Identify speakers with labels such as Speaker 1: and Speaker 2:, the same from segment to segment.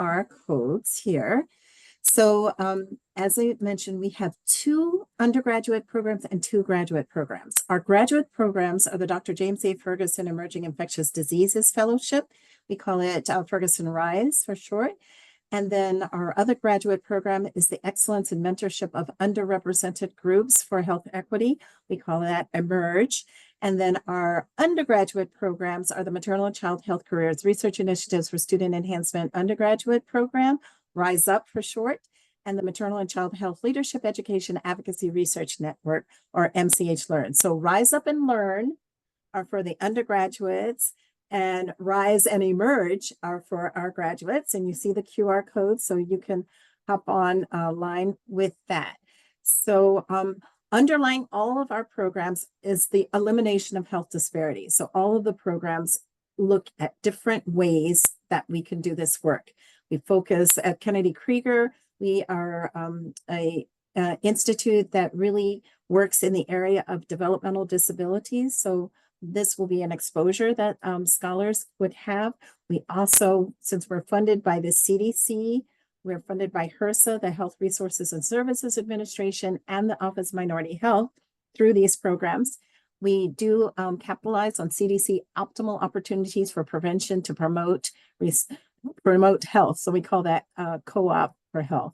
Speaker 1: QR codes here. So as I mentioned, we have 2 undergraduate programs and 2 graduate programs. Our graduate programs are the Dr. James A. Ferguson Emerging Infectious Diseases Fellowship. We call it Ferguson RISE for short. And then our other graduate program is the Excellence in Mentorship of Underrepresented Groups for Health Equity. We call that EMERGE. And then our undergraduate programs are the Maternal and Child Health Careers Research Initiatives for Student Enhancement Undergraduate Program, RISE UP for short, and the Maternal and Child Health Leadership Education Advocacy Research Network, or MCH Learn. So RISE UP and Learn are for the undergraduates, and RISE and EMERGE are for our graduates. And you see the QR code, so you can hop on line with that. So underlying all of our programs is the elimination of health disparities. So all of the programs look at different ways that we can do this work. We focus at Kennedy Krieger. We are a institute that really works in the area of developmental disabilities. So this will be an exposure that scholars would have. We also, since we're funded by the CDC, we're funded by HRSA, the Health Resources and Services Administration, and the Office of Minority Health through these programs. We do capitalize on CDC optimal opportunities for prevention to promote health. So we call that co-op for health.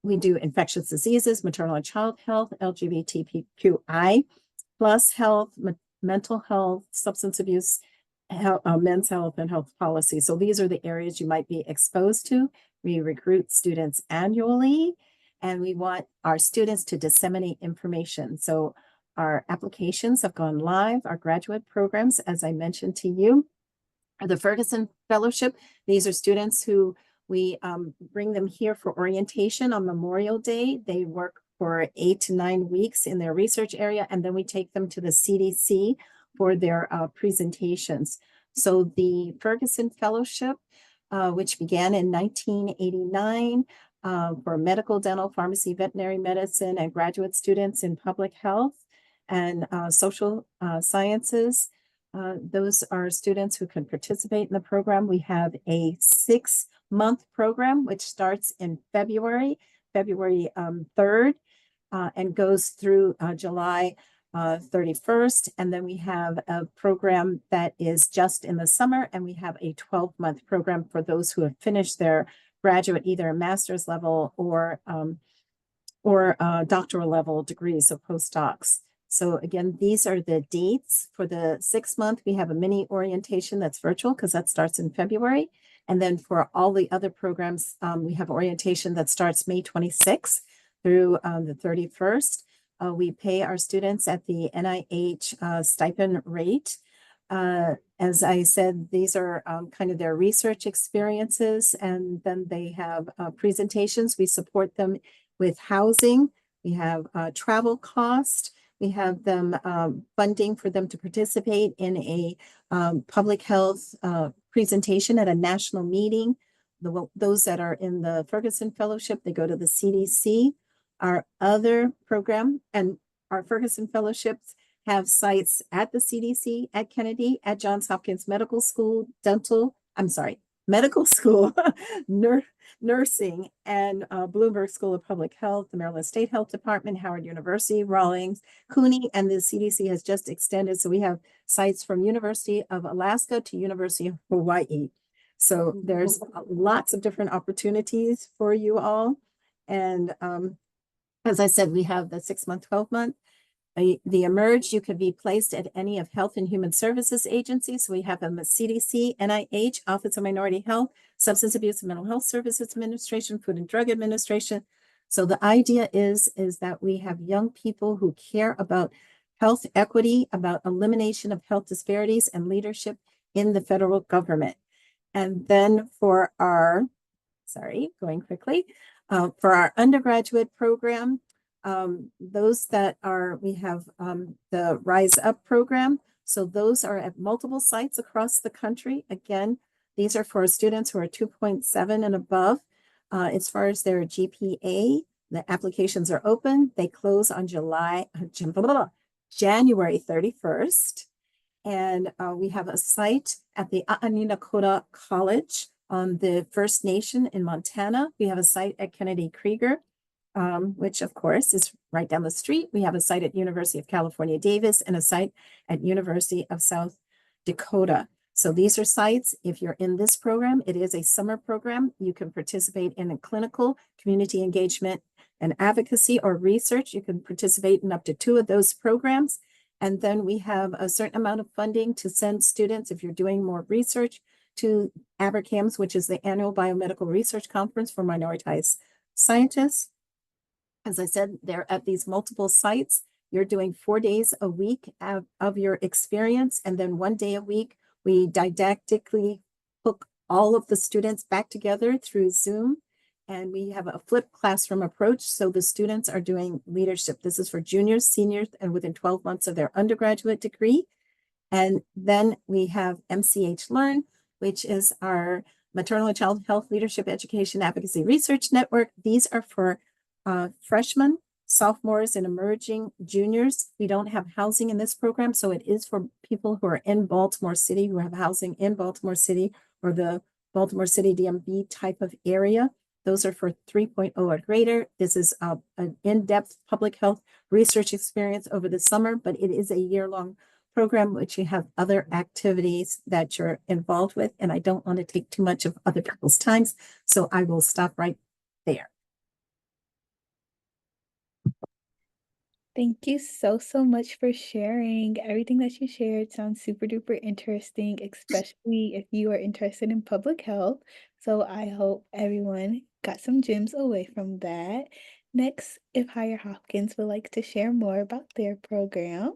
Speaker 1: We do infectious diseases, maternal and child health, LGBTQI plus health, mental health, substance abuse, men's health, and health policy. So these are the areas you might be exposed to. We recruit students annually, and we want our students to disseminate information. So our applications have gone live. Our graduate programs, as I mentioned to you, are the Ferguson Fellowship. These are students who we bring them here for orientation on Memorial Day. They work for 8 to 9 weeks in their research area, and then we take them to the CDC for their presentations. So the Ferguson Fellowship, which began in 1989 for medical, dental, pharmacy, veterinary medicine, and graduate students in public health and social sciences. Those are students who can participate in the program. We have a 6-month program, which starts in February 3rd, and goes through July 31st. And then we have a program that is just in the summer, and we have a 12-month program for those who have finished their graduate, either master's level or doctoral level degrees, so postdocs. So again, these are the dates for the 6-month. We have a mini orientation that's virtual because that starts in February. And then for all the other programs, we have orientation that starts May 26th through the 31st. We pay our students at the NIH stipend rate. As I said, these are kind of their research experiences, and then they have presentations. We support them with housing. We have travel cost. We have them funding for them to participate in a public health presentation at a national meeting. Those that are in the Ferguson Fellowship, they go to the CDC. Our other program and our Ferguson Fellowships have sites at the CDC, at Kennedy, at Johns Hopkins Medical School, medical school, nursing, and Bloomberg School of Public Health, the Maryland State Health Department, Howard University, Rawlings, CUNY, and the CDC has just extended. So we have sites from University of Alaska to University of Hawaii. So there's lots of different opportunities for you all. And as I said, we have the 6-month, 12-month. The EMERGE, you could be placed at any of Health and Human Services agencies. So we have them at CDC, NIH, Office of Minority Health, Substance Abuse and Mental Health Services Administration, Food and Drug Administration. So the idea is that we have young people who care about health equity, about elimination of health disparities, and leadership in the federal government. And then for our, going quickly, for our undergraduate program, those that are, we have the Rise Up program. So those are at multiple sites across the country. Again, these are for students who are 2.7 and above. As far as their GPA, the applications are open. They close on January 31st. And we have a site at the A'anina Koda College on the First Nation in Montana. We have a site at Kennedy Krieger, which of course is right down the street. We have a site at University of California, Davis, and a site at University of South Dakota. So these are sites. If you're in this program, it is a summer program. You can participate in a clinical, community engagement, and advocacy or research. You can participate in up to 2 of those programs. And then we have a certain amount of funding to send students, if you're doing more research, to ABRCAMS, which is the Annual Biomedical Research Conference for Minoritized Scientists. As I said, they're at these multiple sites. You're doing 4 days a week of your experience, and then 1 day a week, we didactically hook all of the students back together through Zoom, and we have a flipped classroom approach. So the students are doing leadership. This is for juniors, seniors, and within 12 months of their undergraduate degree. And then we have MCH Learn, which is our Maternal and Child Health Leadership Education Advocacy Research Network. These are for freshmen, sophomores, and emerging juniors. We don't have housing in this program, so it is for people who are in Baltimore City, who have housing in Baltimore City or the Baltimore City DMV type of area. Those are for 3.0 or greater. This is an in-depth public health research experience over the summer, but it is a year-long program, which you have other activities that you're involved with. And I don't want to take too much of other people's times, so I will stop right there.
Speaker 2: Thank you so, so much for sharing. Everything that you shared sounds super duper interesting, especially if you are interested in public health. So I hope everyone got some gems away from that. Next, if Higher Hopkins would like to share more about their program.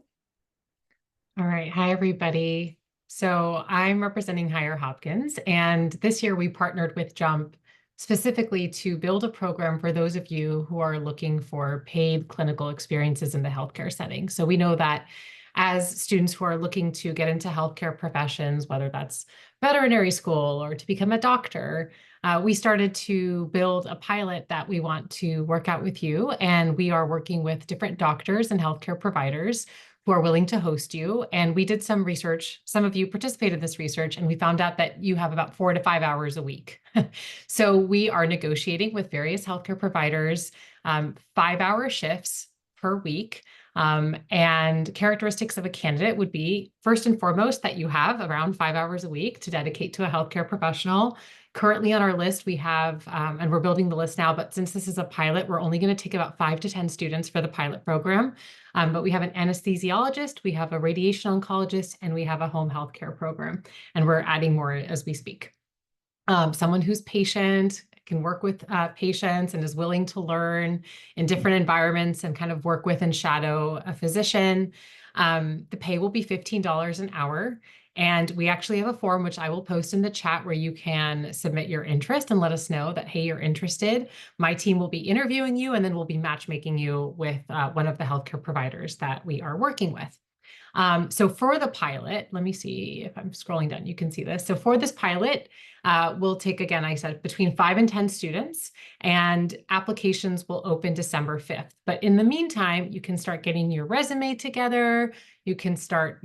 Speaker 3: All right. Hi, everybody. So I'm representing Higher Hopkins, and this year we partnered with JUMP specifically to build a program for those of you who are looking for paid clinical experiences in the healthcare setting. So we know that as students who are looking to get into healthcare professions, whether that's veterinary school or to become a doctor, we started to build a pilot that we want to work out with you. And we are working with different doctors and healthcare providers who are willing to host you. And we did some research. Some of you participated in this research, and we found out that you have about 4 to 5 hours a week. So we are negotiating with various healthcare providers, 5-hour shifts per week. And characteristics of a candidate would be, first and foremost, that you have around 5 hours a week to dedicate to a healthcare professional. Currently on our list, we have, and we're building the list now, but since this is a pilot, we're only going to take about 5 to 10 students for the pilot program. But we have an anesthesiologist, we have a radiation oncologist, and we have a home health care program. And we're adding more as we speak. Someone who's patient, can work with patients and is willing to learn in different environments and kind of work with and shadow a physician. The pay will be $15 an hour. And we actually have a form, which I will post in the chat, where you can submit your interest and let us know that, hey, you're interested. My team will be interviewing you, and then we'll be matchmaking you with one of the healthcare providers that we are working with. So for the pilot, let me see if I'm scrolling down, you can see this. So for this pilot, we'll take, again, I said between 5 and 10 students, and applications will open December 5th. But in the meantime, you can start getting your resume together. You can start,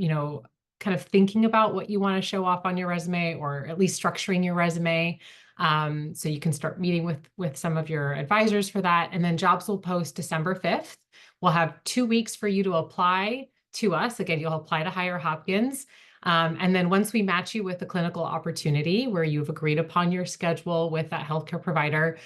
Speaker 3: kind of thinking about what you want to show off on your resume, or at least structuring your resume. So you can start meeting with some of your advisors for that. And then jobs will post December 5th. We'll have 2 weeks for you to apply to us. Again, you'll apply to Higher Hopkins. And then once we match you with a clinical opportunity where you've agreed upon your schedule with that healthcare provider,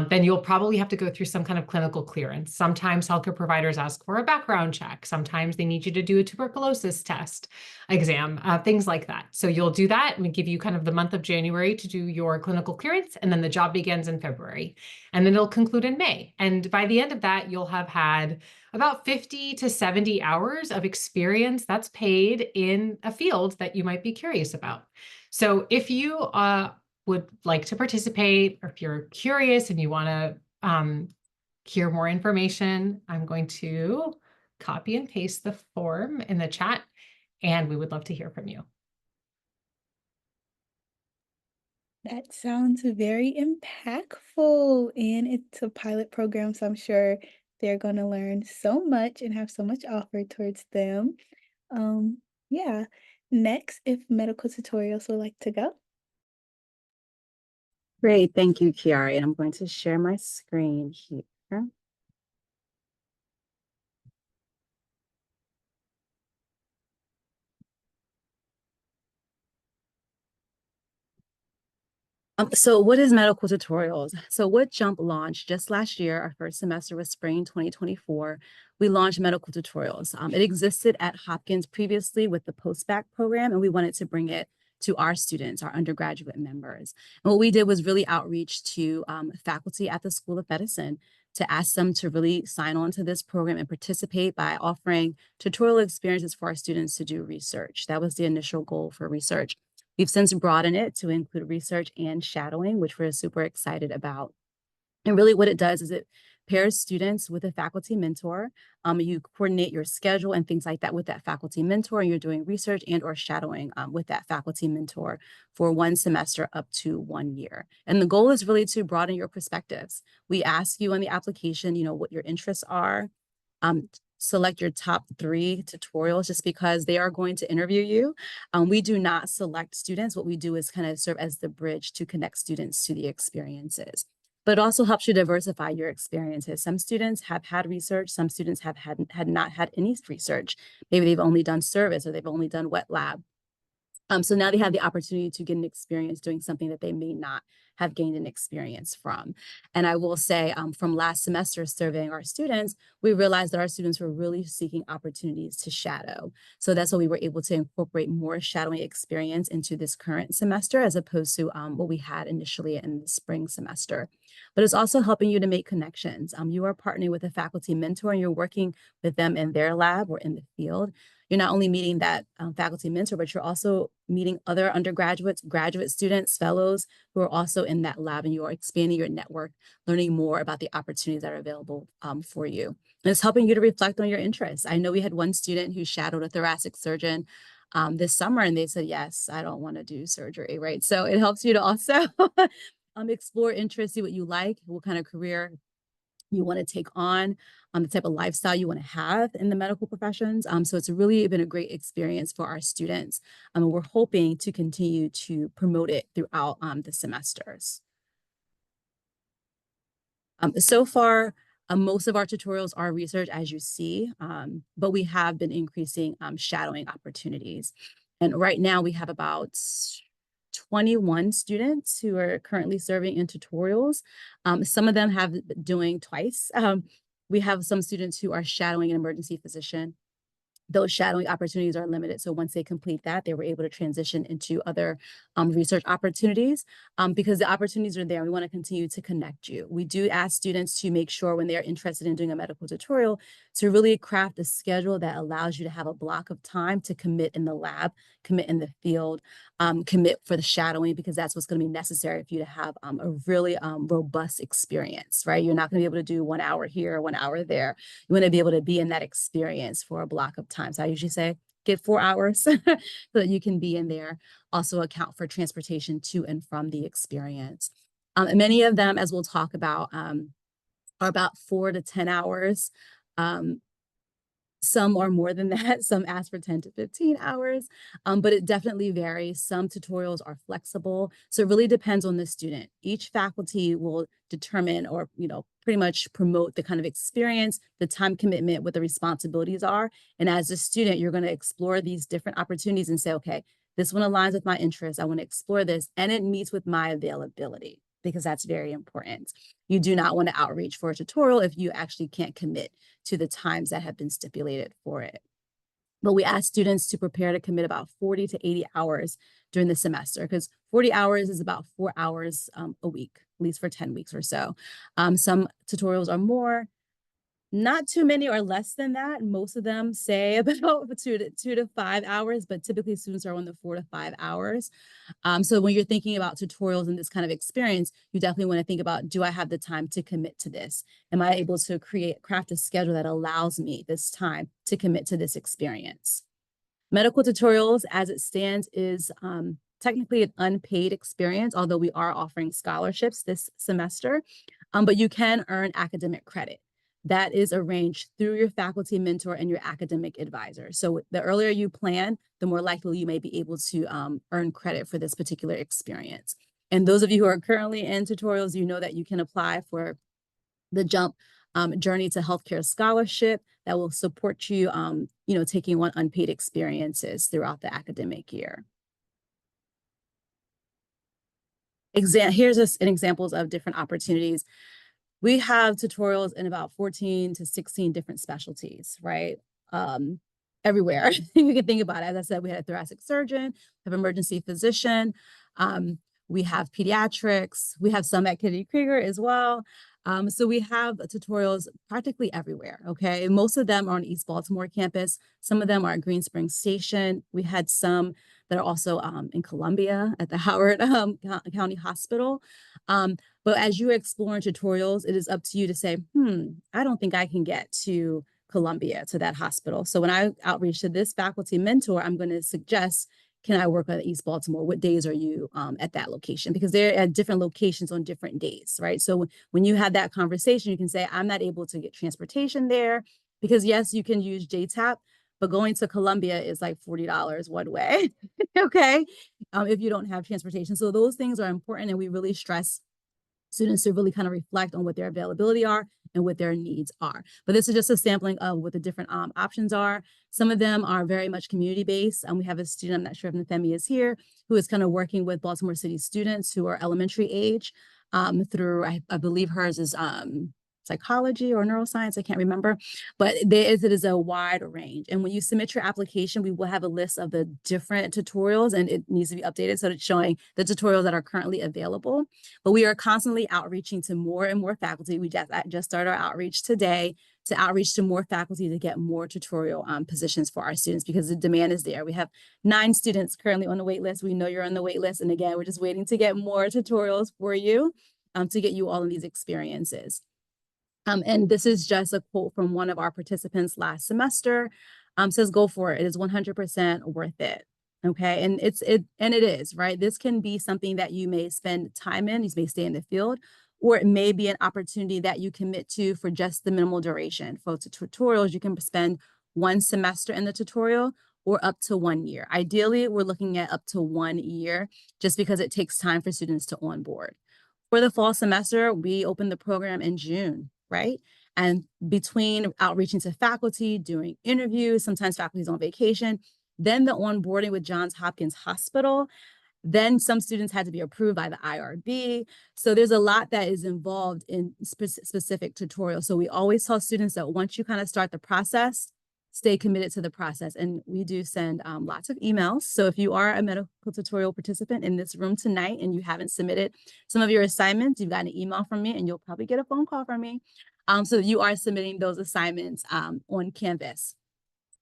Speaker 3: then you'll probably have to go through some kind of clinical clearance. Sometimes healthcare providers ask for a background check. Sometimes they need you to do a tuberculosis test exam, things like that. So you'll do that, and we give you kind of the month of January to do your clinical clearance, and then the job begins in February. And then it'll conclude in May. And by the end of that, you'll have had about 50 to 70 hours of experience that's paid in a field that you might be curious about. So if you would like to participate, or if you're curious and you want to hear more information, I'm going to copy and paste the form in the chat, and we would love to hear from you.
Speaker 2: That sounds very impactful, and it's a pilot program, so I'm sure they're going to learn so much and have so much offered towards them. Yeah. Next, if medical tutorials would like to go.
Speaker 4: Great, thank you, Kiari. And I'm going to share my screen here. So what is medical tutorials? So what JUMP launched just last year, our first semester was spring 2024, we launched medical tutorials. It existed at Hopkins previously with the post-bac program, and we wanted to bring it to our students, our undergraduate members. And what we did was really outreach to faculty at the School of Medicine to ask them to really sign on to this program and participate by offering tutorial experiences for our students to do research. That was the initial goal for research. We've since broadened it to include research and shadowing, which we're super excited about. And really what it does is it pairs students with a faculty mentor. You coordinate your schedule and things like that with that faculty mentor, and you're doing research and or shadowing with that faculty mentor for one semester up to 1 year. And the goal is really to broaden your perspectives. We ask you on the application, what your interests are. Select your top 3 tutorials just because they are going to interview you. We do not select students. What we do is kind of serve as the bridge to connect students to the experiences. But it also helps you diversify your experiences. Some students have had research. Some students have had not had any research. Maybe they've only done service or they've only done wet lab. So now they have the opportunity to get an experience doing something that they may not have gained an experience from. And I will say from last semester surveying our students, we realized that our students were really seeking opportunities to shadow. So that's why we were able to incorporate more shadowing experience into this current semester as opposed to what we had initially in the spring semester. But it's also helping you to make connections. You are partnering with a faculty mentor and you're working with them in their lab or in the field. You're not only meeting that faculty mentor, but you're also meeting other undergraduates, graduate students, fellows who are also in that lab, and you're expanding your network, learning more about the opportunities that are available for you. And it's helping you to reflect on your interests. I know we had one student who shadowed a thoracic surgeon this summer, and they said, yes, I don't want to do surgery, right? So it helps you to also explore interests, see what you like, what kind of career you want to take on, the type of lifestyle you want to have in the medical professions. So it's really been a great experience for our students. And we're hoping to continue to promote it throughout the semesters. So far, most of our tutorials are research, as you see, but we have been increasing shadowing opportunities. And right now we have about 21 students who are currently serving in tutorials. Some of them have been doing twice. We have some students who are shadowing an emergency physician. Those shadowing opportunities are limited. So once they complete that, they were able to transition into other research opportunities because the opportunities are there. We want to continue to connect you. We do ask students to make sure when they're interested in doing a medical tutorial to really craft a schedule that allows you to have a block of time to commit in the lab, commit in the field, commit for the shadowing, because that's what's going to be necessary for you to have a really robust experience, right? You're not going to be able to do 1 hour here, 1 hour there. You want to be able to be in that experience for a block of time. So I usually say, get 4 hours so that you can be in there. Also account for transportation to and from the experience. And many of them, as we'll talk about, are about 4 to 10 hours. Some are more than that. Some ask for 10 to 15 hours, but it definitely varies. Some tutorials are flexible. So it really depends on the student. Each faculty will determine or, pretty much promote the kind of experience, the time commitment, what the responsibilities are. And as a student, you're going to explore these different opportunities and say, okay, this one aligns with my interests. I want to explore this, and it meets with my availability, because that's very important. You do not want to outreach for a tutorial if you actually can't commit to the times that have been stipulated for it. But we ask students to prepare to commit about 40 to 80 hours during the semester, because 40 hours is about 4 hours a week, at least for 10 weeks or so. Some tutorials are more, not too many or less than that. Most of them say about 2 to 5 hours, but typically students are on the 4 to 5 hours. So when you're thinking about tutorials and this kind of experience, you definitely want to think about, do I have the time to commit to this? Am I able to craft a schedule that allows me this time to commit to this experience? Medical tutorials, as it stands, is technically an unpaid experience, although we are offering scholarships this semester, but you can earn academic credit. That is arranged through your faculty mentor and your academic advisor. So the earlier you plan, the more likely you may be able to earn credit for this particular experience. And those of you who are currently in tutorials, you know that you can apply for the JUMP Journey to Healthcare Scholarship that will support you, taking on unpaid experiences throughout the academic year. Here's an examples of different opportunities. We have tutorials in about 14 to 16 different specialties, right? Everywhere you can think about it. As I said, we had a thoracic surgeon, have emergency physician, we have pediatrics, we have some at Kennedy Krieger as well. So we have tutorials practically everywhere, okay? And most of them are on East Baltimore campus. Some of them are at Green Springs Station. We had some that are also in Columbia at the Howard County Hospital. But as you're exploring tutorials, it is up to you to say, I don't think I can get to Columbia, to that hospital. So when I outreach to this faculty mentor, I'm going to suggest, can I work at East Baltimore? What days are you at that location? Because they're at different locations on different days, right? So when you have that conversation, you can say, I'm not able to get transportation there, because yes, you can use JTAP, but going to Columbia is like $40 one way, okay? If you don't have transportation. So those things are important, and we really stress students to really kind of reflect on what their availability are and what their needs are. But this is just a sampling of what the different options are. Some of them are very much community-based. We have a student, I'm not sure if Nthemi is here, who is kind of working with Baltimore City students who are elementary age through, I believe hers is psychology or neuroscience, I can't remember, but it is a wide range. And when you submit your application, we will have a list of the different tutorials, and it needs to be updated so it's showing the tutorials that are currently available. But we are constantly outreaching to more and more faculty. We just started our outreach today to outreach to more faculty to get more tutorial positions for our students, because the demand is there. We have 9 students currently on the wait list. We know you're on the wait list. And again, we're just waiting to get more tutorials for you to get you all of these experiences. And this is just a quote from one of our participants last semester. Says, go for it. It is 100% worth it. Okay. And it is, right? This can be something that you may spend time in. You may stay in the field, or it may be an opportunity that you commit to for just the minimal duration. For tutorials, you can spend 1 semester in the tutorial or up to 1 year. Ideally, we're looking at up to 1 year, just because it takes time for students to onboard. For the fall semester, we opened the program in June, right? And between outreaching to faculty, doing interviews, sometimes faculty's on vacation, then the onboarding with Johns Hopkins Hospital, then some students had to be approved by the IRB. So there's a lot that is involved in specific tutorials. So we always tell students that once you kind of start the process, stay committed to the process. And we do send lots of emails. So if you are a medical tutorial participant in this room tonight and you haven't submitted some of your assignments, you've got an email from me, and you'll probably get a phone call from me. So you are submitting those assignments on Canvas,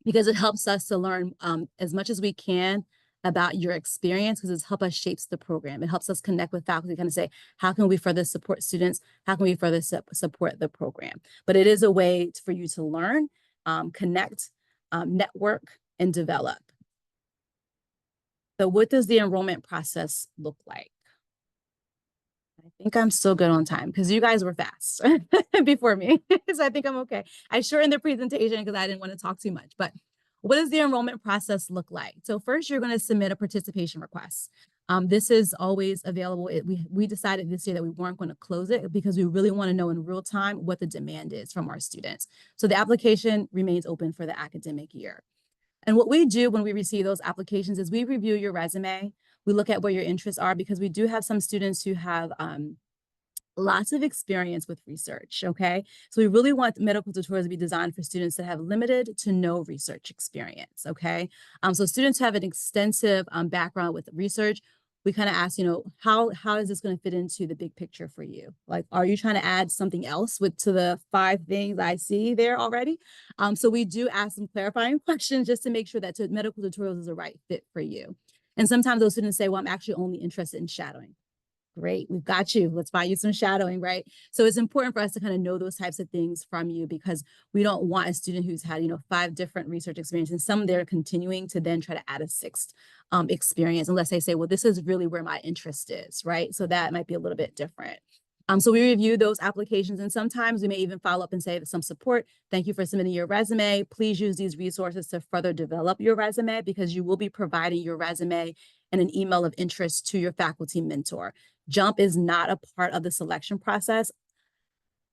Speaker 4: because it helps us to learn as much as we can about your experience, because it's helped us shape the program. It helps us connect with faculty, kind of say, how can we further support students? How can we further support the program? But it is a way for you to learn, connect, network, and develop. So what does the enrollment process look like? I think I'm still good on time, because you guys were fast before me. So I think I'm okay. I shortened the presentation because I didn't want to talk too much. But what does the enrollment process look like? So first, you're going to submit a participation request. This is always available. We decided this year that we weren't going to close it, because we really want to know in real time what the demand is from our students. So the application remains open for the academic year. And what we do when we receive those applications is we review your resume. We look at where your interests are, because we do have some students who have lots of experience with research, okay? So we really want medical tutorials to be designed for students that have limited to no research experience, okay? So students have an extensive background with research. We kind of ask, how is this going to fit into the big picture for you? Like, are you trying to add something else to the 5 things I see there already? So we do ask some clarifying questions just to make sure that medical tutorials is the right fit for you. And sometimes those students say, well, I'm actually only interested in shadowing. Great, we've got you. Let's buy you some shadowing, right? So it's important for us to kind of know those types of things from you, because we don't want a student who's had, 5 different research experiences, and some they're continuing to then try to add a 6th experience, unless they say, well, this is really where my interest is, right? So that might be a little bit different. So we review those applications, and sometimes we may even follow up and say some support. Thank you for submitting your resume. Please use these resources to further develop your resume, because you will be providing your resume and an email of interest to your faculty mentor. JUMP is not a part of the selection process.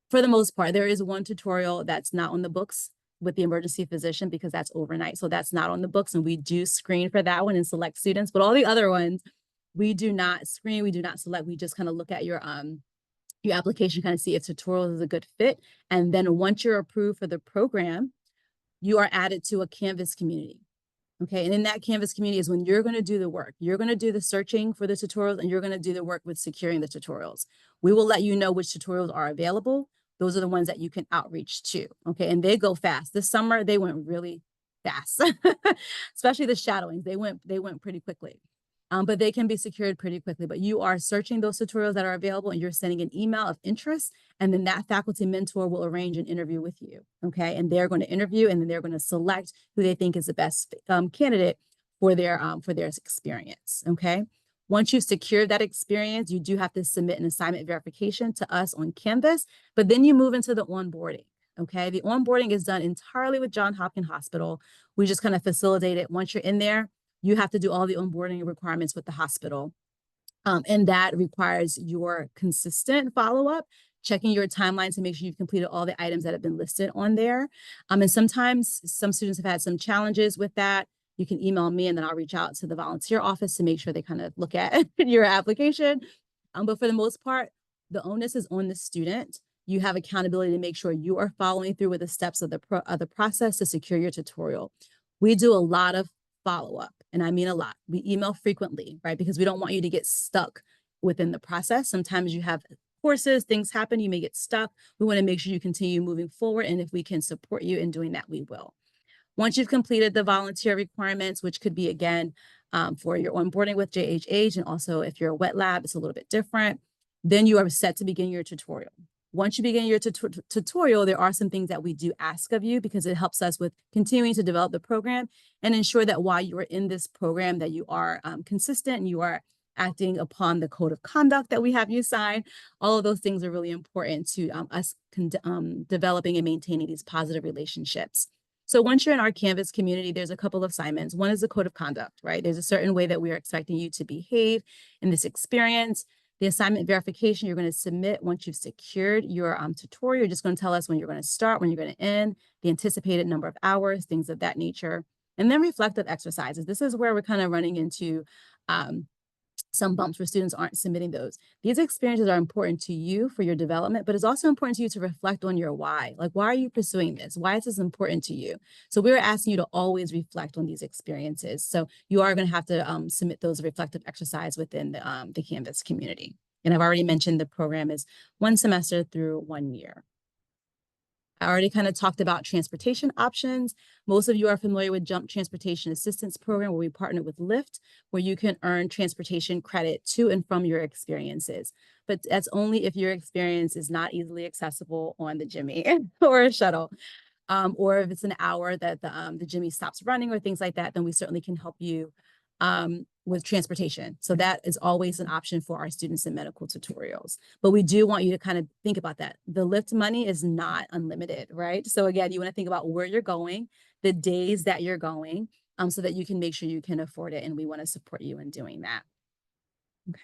Speaker 4: For the most part, there is one tutorial that's not on the books with the emergency physician because that's overnight. So that's not on the books, and we do screen for that one and select students. But all the other ones, we do not screen, we do not select. We just kind of look at your application, kind of see if tutorial is a good fit. And then once you're approved for the program, you are added to a Canvas community. Okay, and in that Canvas community is when you're going to do the work. You're going to do the searching for the tutorials, and you're going to do the work with securing the tutorials. We will let you know which tutorials are available. Those are the ones that you can outreach to. Okay, and they go fast. This summer, they went really fast, especially the shadowings. They went pretty quickly. But they can be secured pretty quickly. But you are searching those tutorials that are available, and you're sending an email of interest, and then that faculty mentor will arrange an interview with you. Okay, and they're going to interview, and then they're going to select who they think is the best candidate for their experience. Okay, once you secure that experience, you do have to submit an assignment verification to us on Canvas, but then you move into the onboarding. Okay, the onboarding is done entirely with Johns Hopkins Hospital. We just kind of facilitate it. Once you're in there, you have to do all the onboarding requirements with the hospital. And that requires your consistent follow-up, checking your timeline to make sure you've completed all the items that have been listed on there. And sometimes some students have had some challenges with that. You can email me, and then I'll reach out to the volunteer office to make sure they kind of look at your application. But for the most part, the onus is on the student. You have accountability to make sure you are following through with the steps of the process to secure your tutorial. We do a lot of follow-up, and I mean a lot. We email frequently, right? Because we don't want you to get stuck within the process. Sometimes you have courses, things happen, you may get stuck. We want to make sure you continue moving forward, and if we can support you in doing that, we will. Once you've completed the volunteer requirements, which could be, again, for your onboarding with JHH, and also if you're a wet lab, it's a little bit different, then you are set to begin your tutorial. Once you begin your tutorial, there are some things that we do ask of you because it helps us with continuing to develop the program and ensure that while you are in this program that you are consistent and you are acting upon the code of conduct that we have you sign. All of those things are really important to us developing and maintaining these positive relationships. So once you're in our Canvas community, there's a couple of assignments. One is the code of conduct, right? There's a certain way that we are expecting you to behave in this experience. The assignment verification you're going to submit once you've secured your tutorial. You're just going to tell us when you're going to start, when you're going to end, the anticipated number of hours, things of that nature. And then reflective exercises. This is where we're kind of running into some bumps where students aren't submitting those. These experiences are important to you for your development, but it's also important to you to reflect on your why. Like, why are you pursuing this? Why is this important to you? So we're asking you to always reflect on these experiences. So you are going to have to submit those reflective exercise within the Canvas community. And I've already mentioned the program is 1 semester through 1 year. I already kind of talked about transportation options. Most of you are familiar with JUMP Transportation Assistance Program, where we partner with Lyft, where you can earn transportation credit to and from your experiences. But that's only if your experience is not easily accessible on the Jimmy or a shuttle. Or if it's an hour that the Jimmy stops running or things like that, then we certainly can help you with transportation. So that is always an option for our students in medical tutorials. But we do want you to kind of think about that. The Lyft money is not unlimited, right? So again, you want to think about where you're going, the days that you're going, so that you can make sure you can afford it. And we want to support you in doing that. Okay.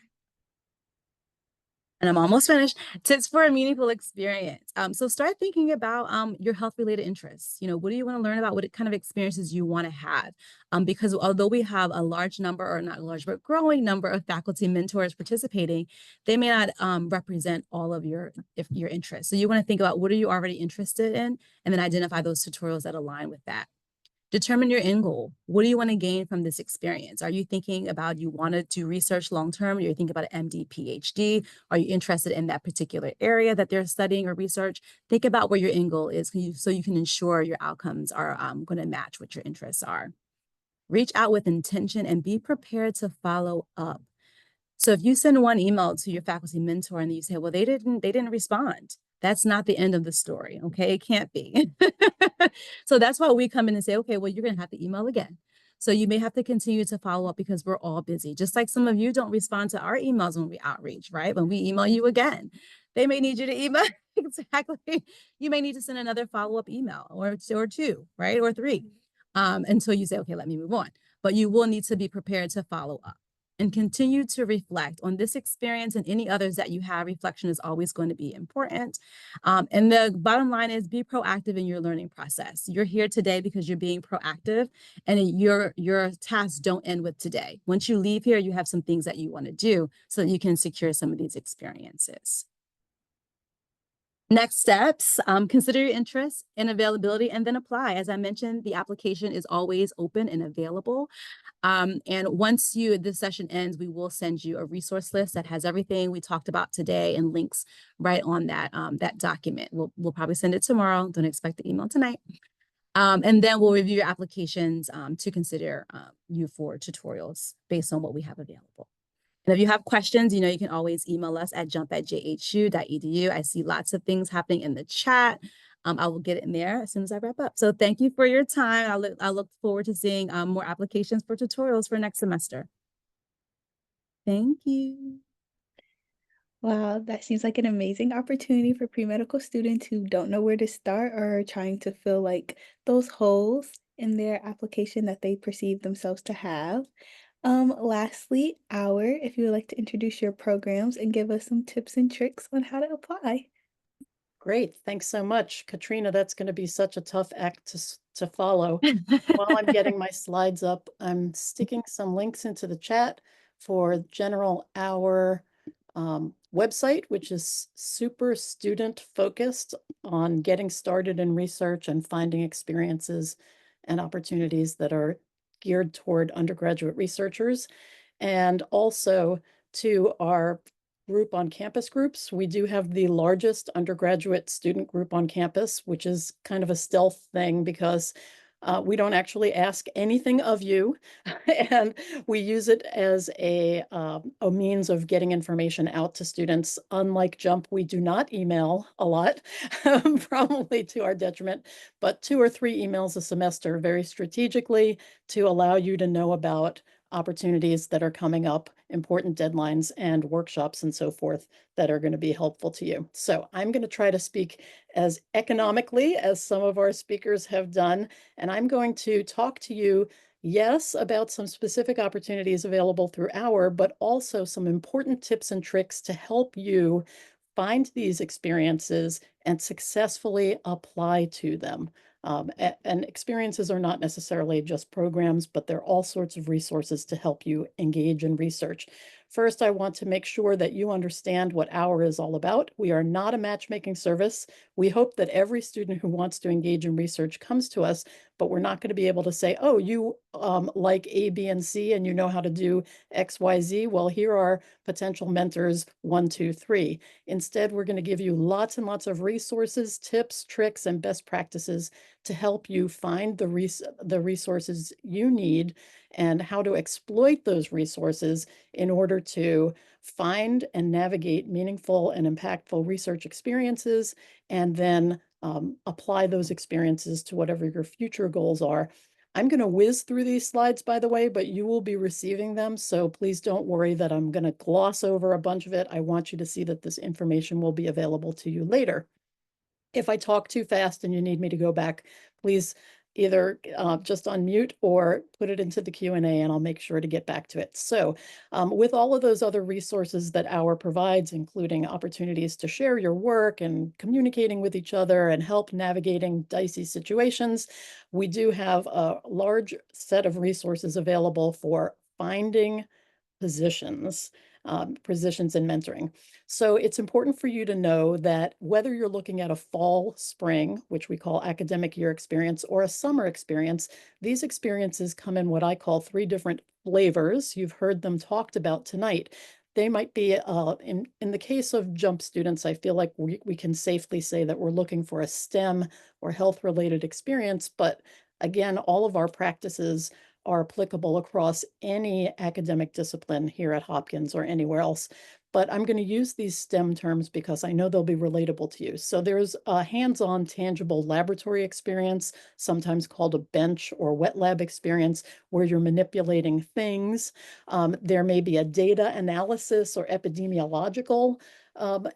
Speaker 4: And I'm almost finished. Tips for a meaningful experience. So start thinking about your health-related interests. You know, what do you want to learn about? What kind of experiences you want to have? Because although we have a large number, or not large, but growing number of faculty mentors participating, they may not represent all of your interests. So you want to think about what are you already interested in, and then identify those tutorials that align with that. Determine your end goal. What do you want to gain from this experience? Are you thinking about you want to do research long-term? Are you thinking about an MD, PhD? Are you interested in that particular area that they're studying or research? Think about where your end goal is so you can ensure your outcomes are going to match what your interests are. Reach out with intention and be prepared to follow up. So if you send one email to your faculty mentor and you say, well, they didn't respond. That's not the end of the story, okay? It can't be. So that's why we come in and say, okay, well, you're going to have to email again. So you may have to continue to follow up because we're all busy. Just like some of you don't respond to our emails when we outreach, right? When we email you again, they may need you to email. Exactly. You may need to send another follow-up email or two, right? Or 3 until you say, okay, let me move on. But you will need to be prepared to follow up. and continue to reflect on this experience and any others that you have. Reflection is always going to be important. And the bottom line is be proactive in your learning process. You're here today because you're being proactive, and your tasks don't end with today. Once you leave here, you have some things that you want to do so that you can secure some of these experiences. Next steps, consider your interests and availability and then apply. As I mentioned, the application is always open and available. And once this session ends, we will send you a resource list that has everything we talked about today and links right on that, that document. We'll probably send it tomorrow. Don't expect the email tonight. And then we'll review your applications to consider you for tutorials based on what we have available. And if you have questions, you can always email us at jump@jhu.edu. I see lots of things happening in the chat. I will get it in there as soon as I wrap up. So thank you for your time. I look forward to seeing more applications for tutorials for next semester. Thank you.
Speaker 2: Wow, that seems like an amazing opportunity for pre-medical students who don't know where to start or are trying to fill like those holes in their application that they perceive themselves to have. Lastly, if you would like to introduce your programs and give us some tips and tricks on how to apply.
Speaker 5: Great. Thanks so much, Katrina. That's going to be such a tough act to follow. While I'm getting my slides up, I'm sticking some links into the chat for general our website, which is super student focused on getting started in research and finding experiences and opportunities that are geared toward undergraduate researchers. And also to our group on campus groups. We do have the largest undergraduate student group on campus, which is kind of a stealth thing because we don't actually ask anything of you, and we use it as a means of getting information out to students. Unlike JUMP, we do not email a lot, probably to our detriment, but 2 or 3 emails a semester very strategically to allow you to know about opportunities that are coming up, important deadlines and workshops and so forth that are going to be helpful to you. So I'm going to try to speak as economically as some of our speakers have done, and I'm going to talk to you, yes, about some specific opportunities available through our, but also some important tips and tricks to help you find these experiences and successfully apply to them. And experiences are not necessarily just programs, but they're all sorts of resources to help you engage in research. First, I want to make sure that you understand what our is all about. We are not a matchmaking service. We hope that every student who wants to engage in research comes to us, but we're not going to be able to say, oh, you like A, B, and C, and you know how to do X, Y, Z. Well, here are potential mentors 1, 2, 3. Instead, we're going to give you lots and lots of resources, tips, tricks, and best practices to help you find the resources you need and how to exploit those resources in order to find and navigate meaningful and impactful research experiences, and then apply those experiences to whatever your future goals are. I'm going to whiz through these slides, by the way, but you will be receiving them, so please don't worry that I'm going to gloss over a bunch of it. I want you to see that this information will be available to you later. If I talk too fast and you need me to go back, please either just unmute or put it into the Q&A and I'll make sure to get back to it. So with all of those other resources that our provides, including opportunities to share your work and communicating with each other and help navigating dicey situations, we do have a large set of resources available for finding positions in mentoring. So it's important for you to know that whether you're looking at a fall, spring, which we call academic year experience, or a summer experience, these experiences come in what I call 3 different flavors. You've heard them talked about tonight. They might be, in the case of JUMP students, I feel like we can safely say that we're looking for a STEM or health-related experience, but again, all of our practices are applicable across any academic discipline here at Hopkins or anywhere else. But I'm going to use these STEM terms because I know they'll be relatable to you. So there's a hands-on tangible laboratory experience, sometimes called a bench or wet lab experience, where you're manipulating things. There may be a data analysis or epidemiological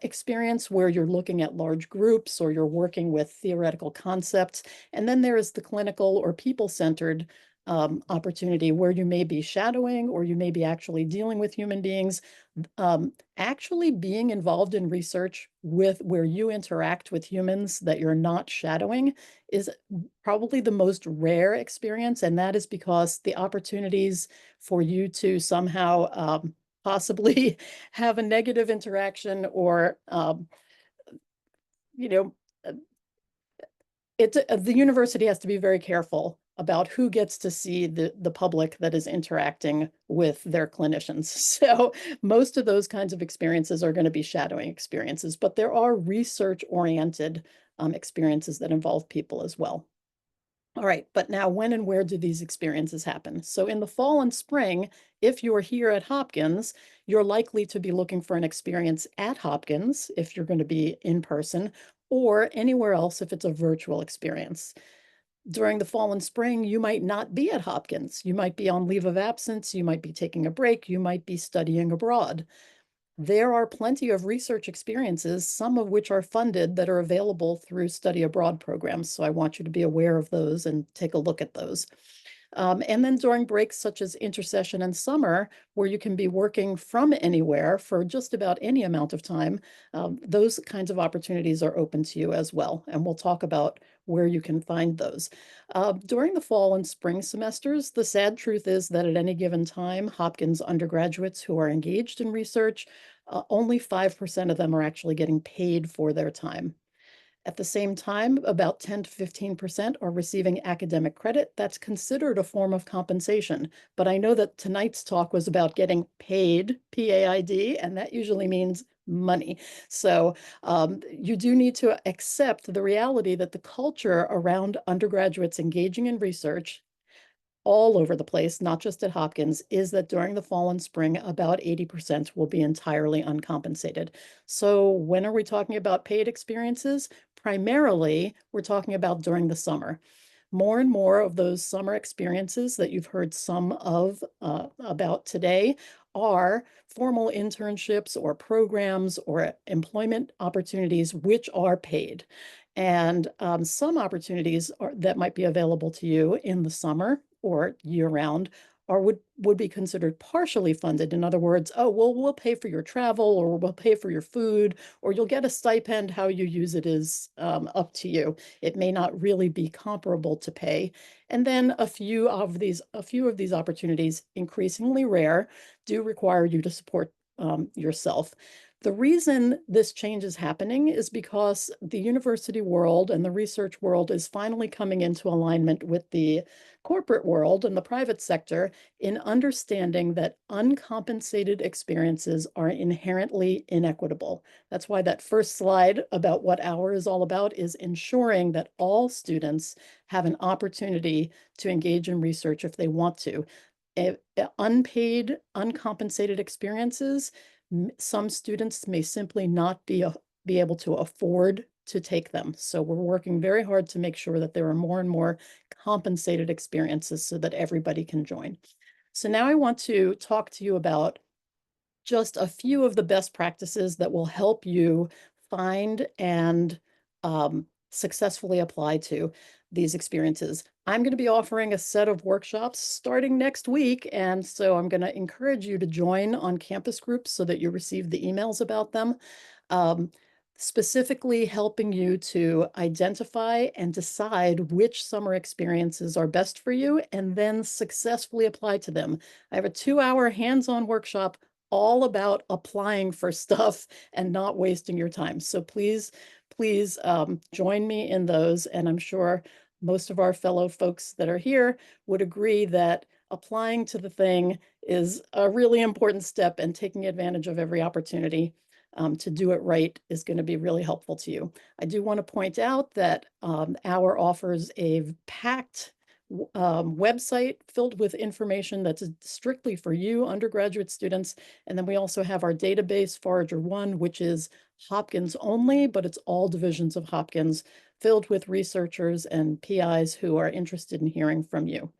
Speaker 5: experience where you're looking at large groups or you're working with theoretical concepts. And then there is the clinical or people-centered opportunity where you may be shadowing or you may be actually dealing with human beings. Actually being involved in research with where you interact with humans that you're not shadowing is probably the most rare experience. And that is because the opportunities for you to somehow possibly have a negative interaction or, you know, the university has to be very careful about who gets to see the public that is interacting with their clinicians. So most of those kinds of experiences are going to be shadowing experiences, but there are research-oriented experiences that involve people as well. All right, but now when and where do these experiences happen? So in the fall and spring, if you're here at Hopkins, you're likely to be looking for an experience at Hopkins if you're going to be in person, or anywhere else if it's a virtual experience. During the fall and spring, you might not be at Hopkins. You might be on leave of absence. You might be taking a break. You might be studying abroad. There are plenty of research experiences, some of which are funded, that are available through study abroad programs. So I want you to be aware of those and take a look at those. And then during breaks such as intersession and summer, where you can be working from anywhere for just about any amount of time, those kinds of opportunities are open to you as well. And we'll talk about where you can find those. During the fall and spring semesters, the sad truth is that at any given time, Hopkins undergraduates who are engaged in research, only 5% of them are actually getting paid for their time. At the same time, about 10 to 15% are receiving academic credit. That's considered a form of compensation. But I know that tonight's talk was about getting paid, P-A-I-D, and that usually means money. So you do need to accept the reality that the culture around undergraduates engaging in research all over the place, not just at Hopkins, is that during the fall and spring, about 80% will be entirely uncompensated. So when are we talking about paid experiences? Primarily, we're talking about during the summer. More and more of those summer experiences that you've heard some of about today are formal internships or programs or employment opportunities which are paid. And some opportunities that might be available to you in the summer or year-round would be considered partially funded. In other words, oh, well, we'll pay for your travel, or we'll pay for your food, or you'll get a stipend. How you use it is up to you. It may not really be comparable to pay. And then a few of these opportunities, increasingly rare, do require you to support yourself. The reason this change is happening is because the university world and the research world is finally coming into alignment with the corporate world and the private sector in understanding that uncompensated experiences are inherently inequitable. That's why that first slide about what OUR is all about is ensuring that all students have an opportunity to engage in research if they want to. Unpaid, uncompensated experiences, some students may simply not be able to afford to take them. So we're working very hard to make sure that there are more and more compensated experiences so that everybody can join. So now I want to talk to you about just a few of the best practices that will help you find and successfully apply to these experiences. I'm going to be offering a set of workshops starting next week. And so I'm going to encourage you to join on campus groups so that you receive the emails about them. Specifically helping you to identify and decide which summer experiences are best for you and then successfully apply to them. I have a 2-hour hands-on workshop all about applying for stuff and not wasting your time. So please join me in those. And I'm sure most of our fellow folks that are here would agree that applying to the thing is a really important step, and taking advantage of every opportunity to do it right is going to be really helpful to you. I do want to point out that OUR offers a packed website filled with information that's strictly for you, undergraduate students. And then we also have our database, Forager One, which is Hopkins only, but it's all divisions of Hopkins, filled with researchers and PIs who are interested in hearing from you.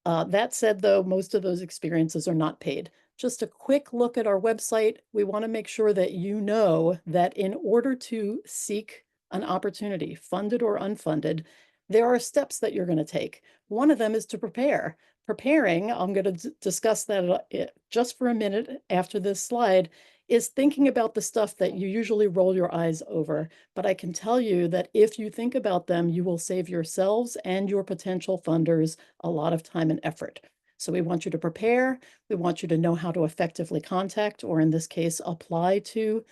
Speaker 5: That said, though, most of those experiences are not paid. Just a quick look at our website. We want to make sure that you know that in order to seek an opportunity, funded or unfunded, there are steps that you're going to take. One of them is to prepare. Preparing, I'm going to discuss that just for a minute after this slide, is thinking about the stuff that you usually roll your eyes over. But I can tell you that if you think about them, you will save yourselves and your potential funders a lot of time and effort. So we want you to prepare. We want you to know how to effectively contact, or in this case, apply to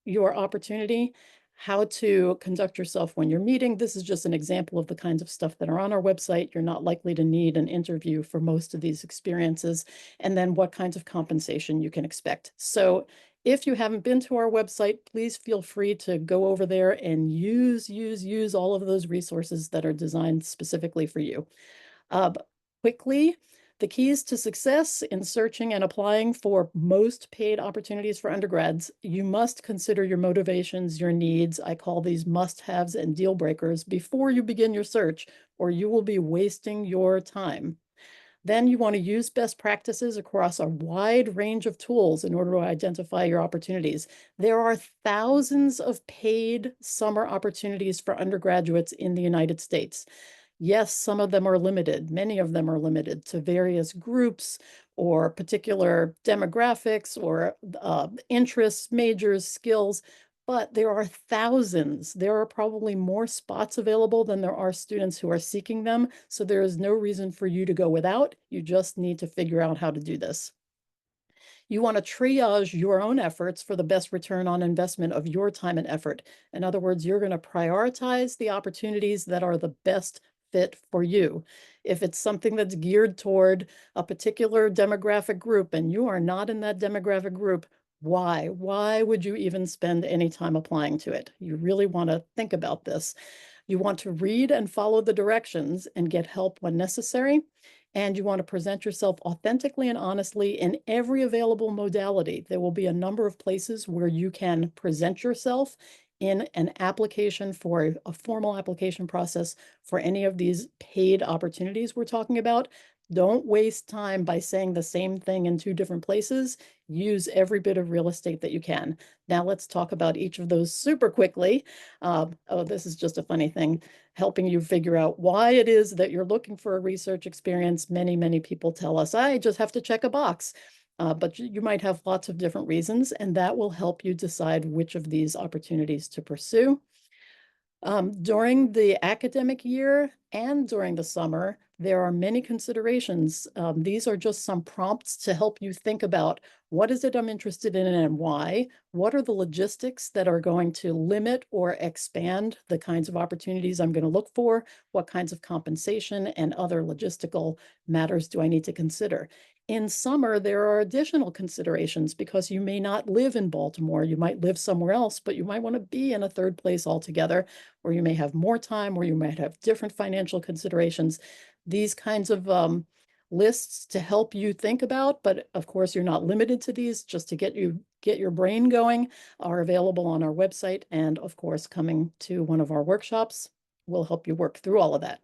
Speaker 5: your opportunity, how to conduct yourself when you're meeting. This is just an example of the kinds of stuff that are on our website. You're not likely to need an interview for most of these experiences. And then what kinds of compensation you can expect. So if you haven't been to our website, please feel free to go over there and use all of those resources that are designed specifically for you. Quickly, the keys to success in searching and applying for most paid opportunities for undergrads: you must consider your motivations, your needs. I call these must-haves and deal breakers before you begin your search, or you will be wasting your time. Then you want to use best practices across a wide range of tools in order to identify your opportunities. There are thousands of paid summer opportunities for undergraduates in the United States. Yes, some of them are limited. Many of them are limited to various groups or particular demographics or interests, majors, skills, but there are thousands. There are probably more spots available than there are students who are seeking them. So there is no reason for you to go without. You just need to figure out how to do this. You want to triage your own efforts for the best return on investment of your time and effort. In other words, you're going to prioritize the opportunities that are the best fit for you. If it's something that's geared toward a particular demographic group and you are not in that demographic group, why? Why would you even spend any time applying to it? You really want to think about this. You want to read and follow the directions and get help when necessary. And you want to present yourself authentically and honestly in every available modality. There will be a number of places where you can present yourself in an application for a formal application process for any of these paid opportunities we're talking about. Don't waste time by saying the same thing in two different places. Use every bit of real estate that you can. Now let's talk about each of those super quickly. Oh, this is just a funny thing, helping you figure out why it is that you're looking for a research experience. Many people tell us, I just have to check a box. But you might have lots of different reasons, and that will help you decide which of these opportunities to pursue. During the academic year and during the summer, there are many considerations. These are just some prompts to help you think about what is it I'm interested in and why? What are the logistics that are going to limit or expand the kinds of opportunities I'm going to look for? What kinds of compensation and other logistical matters do I need to consider? In summer, there are additional considerations because you may not live in Baltimore. You might live somewhere else, but you might want to be in a third place altogether, or you may have more time, or you might have different financial considerations. These kinds of lists to help you think about, but of course you're not limited to these, just to get your brain going, are available on our website. And of course, coming to one of our workshops will help you work through all of that.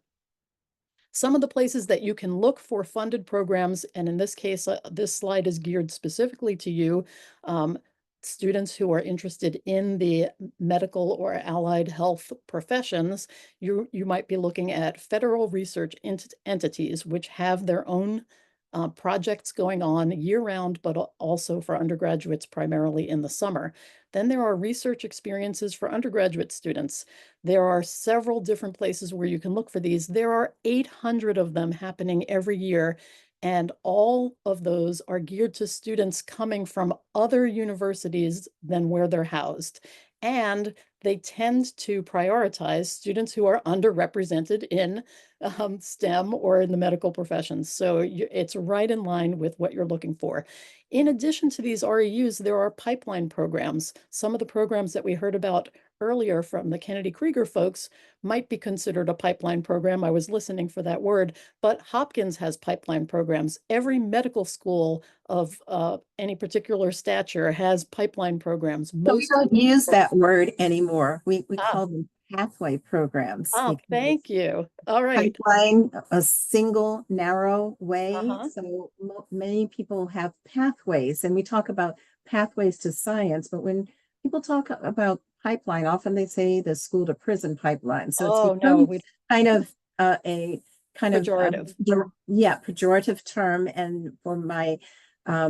Speaker 5: Some of the places that you can look for funded programs, and in this case, this slide is geared specifically to you, students who are interested in the medical or allied health professions. You might be looking at federal research entities, which have their own projects going on year-round, but also for undergraduates primarily in the summer. Then there are research experiences for undergraduate students. There are several different places where you can look for these. There are 800 of them happening every year, and all of those are geared to students coming from other universities than where they're housed. And they tend to prioritize students who are underrepresented in STEM or in the medical professions. So it's right in line with what you're looking for. In addition to these REUs, there are pipeline programs. Some of the programs that we heard about earlier from the Kennedy Krieger folks might be considered a pipeline program. I was listening for that word, but Hopkins has pipeline programs. Every medical school of any particular stature has pipeline programs.
Speaker 1: So we don't use that word anymore. We call them pathway programs.
Speaker 5: Oh, thank you. All right.
Speaker 1: Pipeline, a single narrow way. So many people have pathways, and we talk about pathways to science, but when people talk about pipeline. Often they say the school to prison pipeline. So it's
Speaker 5: Oh, no,
Speaker 1: become
Speaker 5: we
Speaker 1: kind of a
Speaker 5: pejorative.
Speaker 1: pejorative term. And for my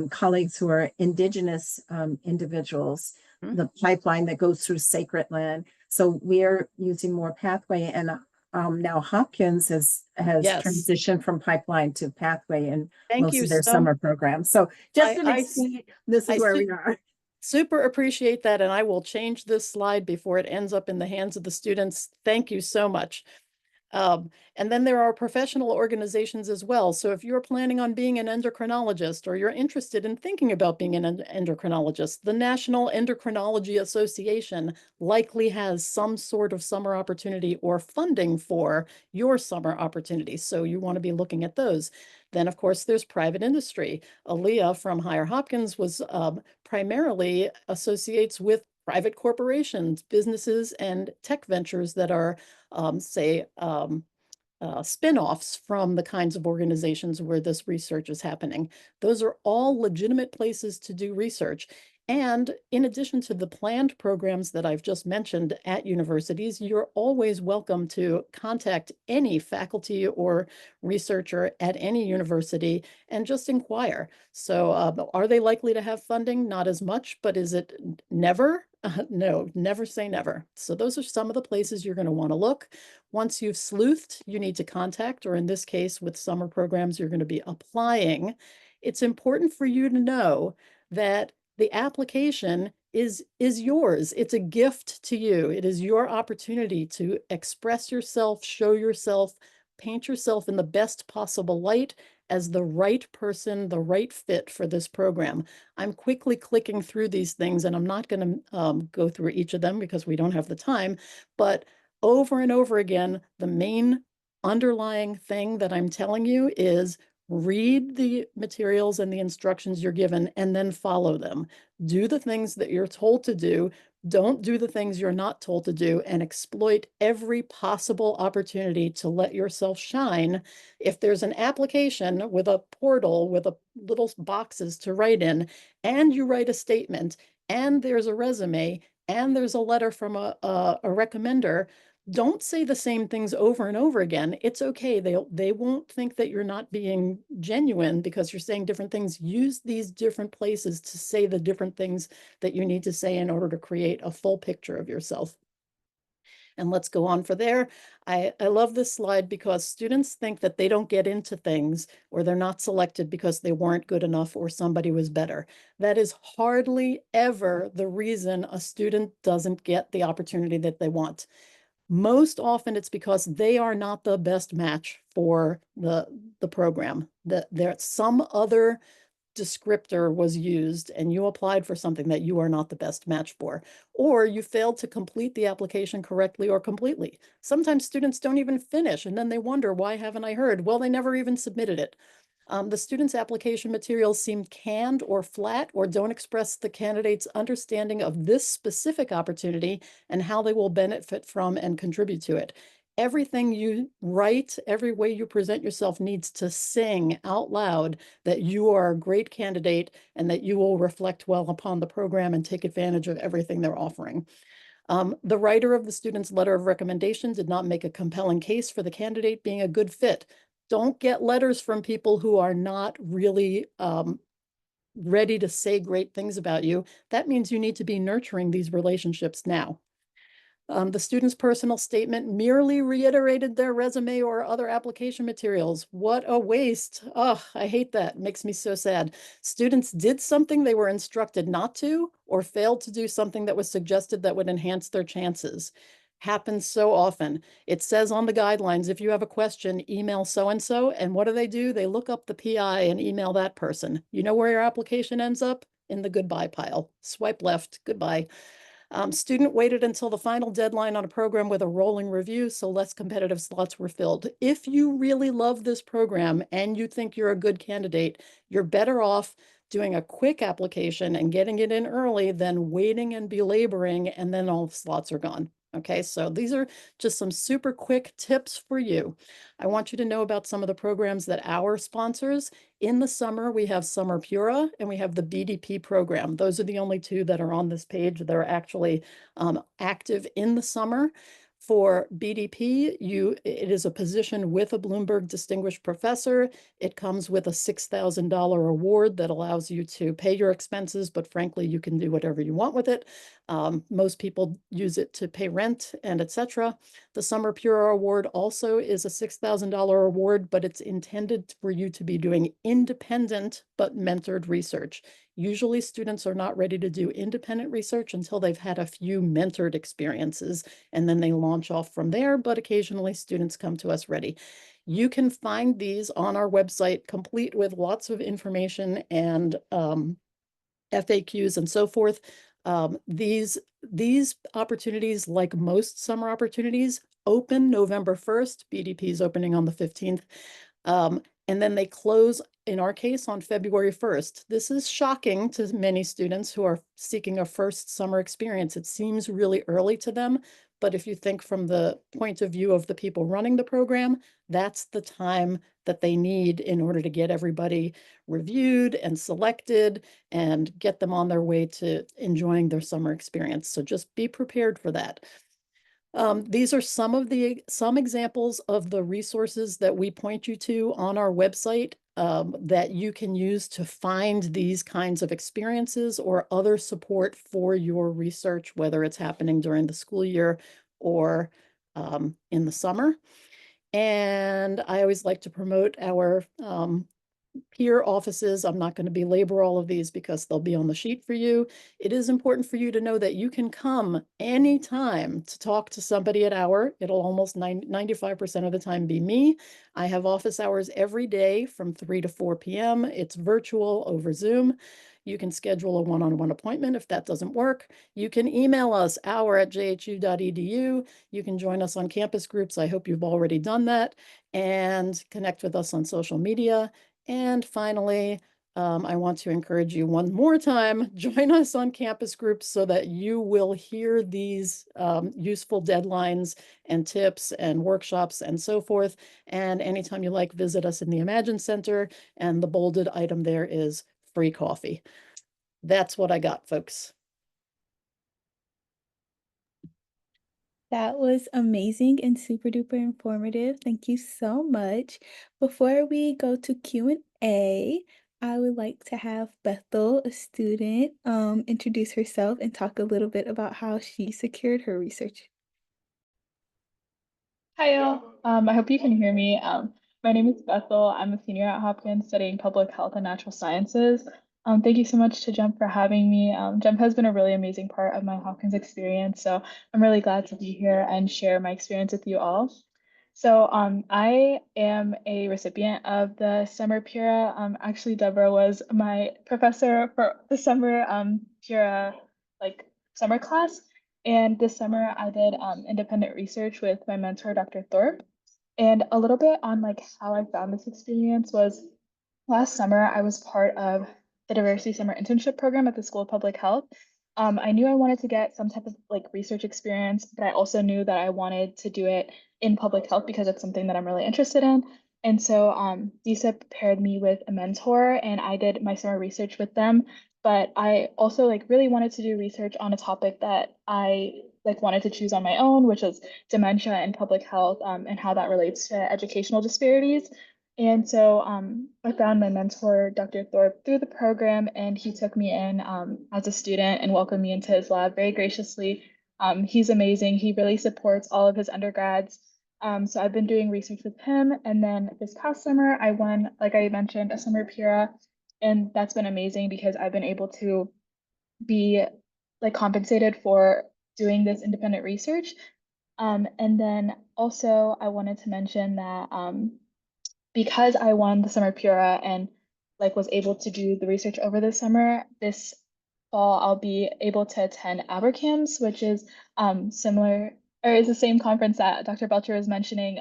Speaker 1: colleagues who are indigenous individuals,
Speaker 5: Mhm.
Speaker 1: the pipeline that goes through sacred land. So we're using more pathway, and now Hopkins has
Speaker 5: Yes.
Speaker 1: transitioned from pipeline to pathway in
Speaker 5: Thank
Speaker 1: most
Speaker 5: you
Speaker 1: of their
Speaker 5: so
Speaker 1: summer programs. So just an
Speaker 5: I
Speaker 1: explain, this
Speaker 5: I
Speaker 1: is where
Speaker 5: su-
Speaker 1: we are.
Speaker 5: super appreciate that, and I will change this slide before it ends up in the hands of the students. Thank you so much. And then there are professional organizations as well. So if you're planning on being an endocrinologist or you're interested in thinking about being an endocrinologist, the National Endocrinology Association likely has some sort of summer opportunity or funding for your summer opportunity. So you want to be looking at those. Then, of course, there's private industry. Aaliyah from Higher Hopkins was primarily associates with private corporations, businesses, and tech ventures that are spin-offs from the kinds of organizations where this research is happening. Those are all legitimate places to do research. And in addition to the planned programs that I've just mentioned at universities, you're always welcome to contact any faculty or researcher at any university and just inquire. So are they likely to have funding? Not as much, but is it never? No, never say never. So those are some of the places you're going to want to look. Once you've sleuthed, you need to contact, or in this case, with summer programs, you're going to be applying. It's important for you to know that the application is yours. It's a gift to you. It is your opportunity to express yourself, show yourself, paint yourself in the best possible light as the right person, the right fit for this program. I'm quickly clicking through these things, and I'm not going to go through each of them because we don't have the time, but over and over again, the main underlying thing that I'm telling you is read the materials and the instructions you're given and then follow them. Do the things that you're told to do. Don't do the things you're not told to do, and exploit every possible opportunity to let yourself shine. If there's an application with a portal with a little boxes to write in, and you write a statement, and there's a resume, and there's a letter from a recommender, don't say the same things over and over again. It's okay. They won't think that you're not being genuine because you're saying different things. Use these different places to say the different things that you need to say in order to create a full picture of yourself. And let's go on for there. I love this slide because students think that they don't get into things or they're not selected because they weren't good enough or somebody was better. That is hardly ever the reason a student doesn't get the opportunity that they want. Most often it's because they are not the best match for the program. There's some other descriptor was used and you applied for something that you are not the best match for, or you failed to complete the application correctly or completely. Sometimes students don't even finish and then they wonder, why haven't I heard? Well, they never even submitted it. The student's application materials seem canned or flat or don't express the candidate's understanding of this specific opportunity and how they will benefit from and contribute to it. Everything you write, every way you present yourself needs to sing out loud that you are a great candidate and that you will reflect well upon the program and take advantage of everything they're offering. The writer of the student's letter of recommendation did not make a compelling case for the candidate being a good fit. Don't get letters from people who are not really ready to say great things about you. That means you need to be nurturing these relationships now. The student's personal statement merely reiterated their resume or other application materials. What a waste. Oh, I hate that. It makes me so sad. Students did something they were instructed not to, or failed to do something that was suggested that would enhance their chances. Happens so often. It says on the guidelines, if you have a question, email so-and-so. And what do? They look up the PI and email that person. You know where your application ends up? In the goodbye pile. Swipe left, goodbye. Student waited until the final deadline on a program with a rolling review, so less competitive slots were filled. If you really love this program and you think you're a good candidate, you're better off doing a quick application and getting it in early than waiting and belaboring, and then all the slots are gone. Okay, so these are just some super quick tips for you. I want you to know about some of the programs that our sponsors. In the summer, we have Summer Pura and we have the BDP program. Those are the only two that are on this page that are actually active in the summer. For BDP, it is a position with a Bloomberg Distinguished Professor. It comes with a $6,000 award that allows you to pay your expenses, but frankly, you can do whatever you want with it. Most people use it to pay rent and etc. The Summer Pura Award also is a $6,000 award, but it's intended for you to be doing independent but mentored research. Usually students are not ready to do independent research until they've had a few mentored experiences, and then they launch off from there, but occasionally students come to us ready. You can find these on our website, complete with lots of information and FAQs and so forth. These opportunities, like most summer opportunities, open November 1st. BDP is opening on the 15th. And then they close, in our case, on February 1st. This is shocking to many students who are seeking a first summer experience. It seems really early to them, but if you think from the point of view of the people running the program, that's the time that they need in order to get everybody reviewed and selected and get them on their way to enjoying their summer experience. So just be prepared for that. These are some examples of the resources that we point you to on our website that you can use to find these kinds of experiences or other support for your research, whether it's happening during the school year or in the summer. And I always like to promote our peer offices. I'm not going to belabor all of these because they'll be on the sheet for you. It is important for you to know that you can come anytime to talk to somebody at it'll almost 95% of the time be me. I have office hours every day from 3 to 4 p.m. It's virtual over Zoom. You can schedule a one-on-one appointment if that doesn't work. You can email us, hour@jhu.edu. You can join us on campus groups. I hope you've already done that, and connect with us on social media. And finally, I want to encourage you one more time, join us on campus groups so that you will hear these useful deadlines and tips and workshops and so forth. And anytime you like, visit us in the Imagine Center, and the bolded item there is free coffee. That's what I got, folks.
Speaker 2: That was amazing and super duper informative. Thank you so much. Before we go to Q&A, I would like to have Bethel, a student, introduce herself and talk a little bit about how she secured her research.
Speaker 6: Hi, all. I hope you can hear me. My name is Bethel. I'm a senior at Hopkins studying public health and natural sciences. Thank you so much to JEMP for having me. JEMP has been a really amazing part of my Hopkins experience, so I'm really glad to be here and share my experience with you all. So I am a recipient of the Summer Pura. Actually, Deborah was my professor for the summer Pura summer class. And this summer I did independent research with my mentor, Dr. Thorpe. And a little bit on how I found this experience was last summer I was part of the Diversity Summer Internship Program at the School of Public Health. I knew I wanted to get some type of research experience, but I also knew that I wanted to do it in public health because it's something that I'm really interested in. And so DSIP paired me with a mentor, and I did my summer research with them. But I also really wanted to do research on a topic that I wanted to choose on my own, which is dementia and public health, and how that relates to educational disparities. And so I found my mentor, Dr. Thorpe, through the program, and he took me in as a student and welcomed me into his lab very graciously. He's amazing. He really supports all of his undergrads. So I've been doing research with him. And then this past summer, I won, like I mentioned, a Summer Pura. And that's been amazing because I've been able to be compensated for doing this independent research. And then also I wanted to mention that because I won the Summer Pura and was able to do the research over the summer, this fall I'll be able to attend ABRCAMS, which is similar or is the same conference that Dr. Belcher was mentioning.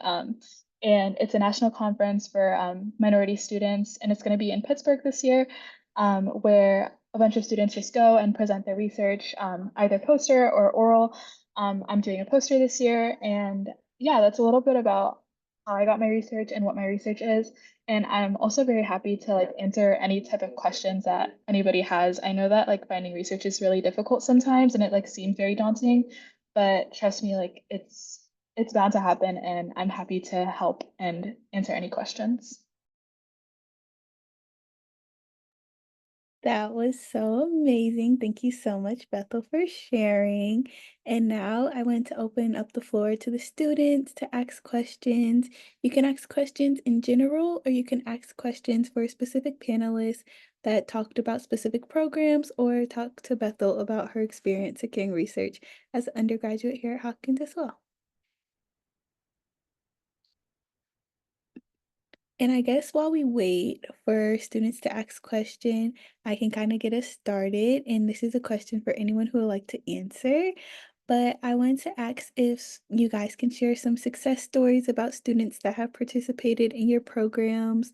Speaker 6: And it's a national conference for minority students, and it's going to be in Pittsburgh this year, where a bunch of students just go and present their research, either poster or oral. I'm doing a poster this year, and yeah, that's a little bit about how I got my research and what my research is. And I'm also very happy to like answer any type of questions that anybody has. I know that like finding research is really difficult sometimes and it like seems very daunting, but trust me, like it's bound to happen and I'm happy to help and answer any questions.
Speaker 2: That was so amazing. Thank you so much, Bethel, for sharing. And now I want to open up the floor to the students to ask questions. You can ask questions in general, or you can ask questions for specific panelists that talked about specific programs or talk to Bethel about her experience securing research as an undergraduate here at Hopkins as well. And I guess while we wait for students to ask question, I can kind of get us started. And this is a question for anyone who would like to answer. But I wanted to ask if you guys can share some success stories about students that have participated in your programs,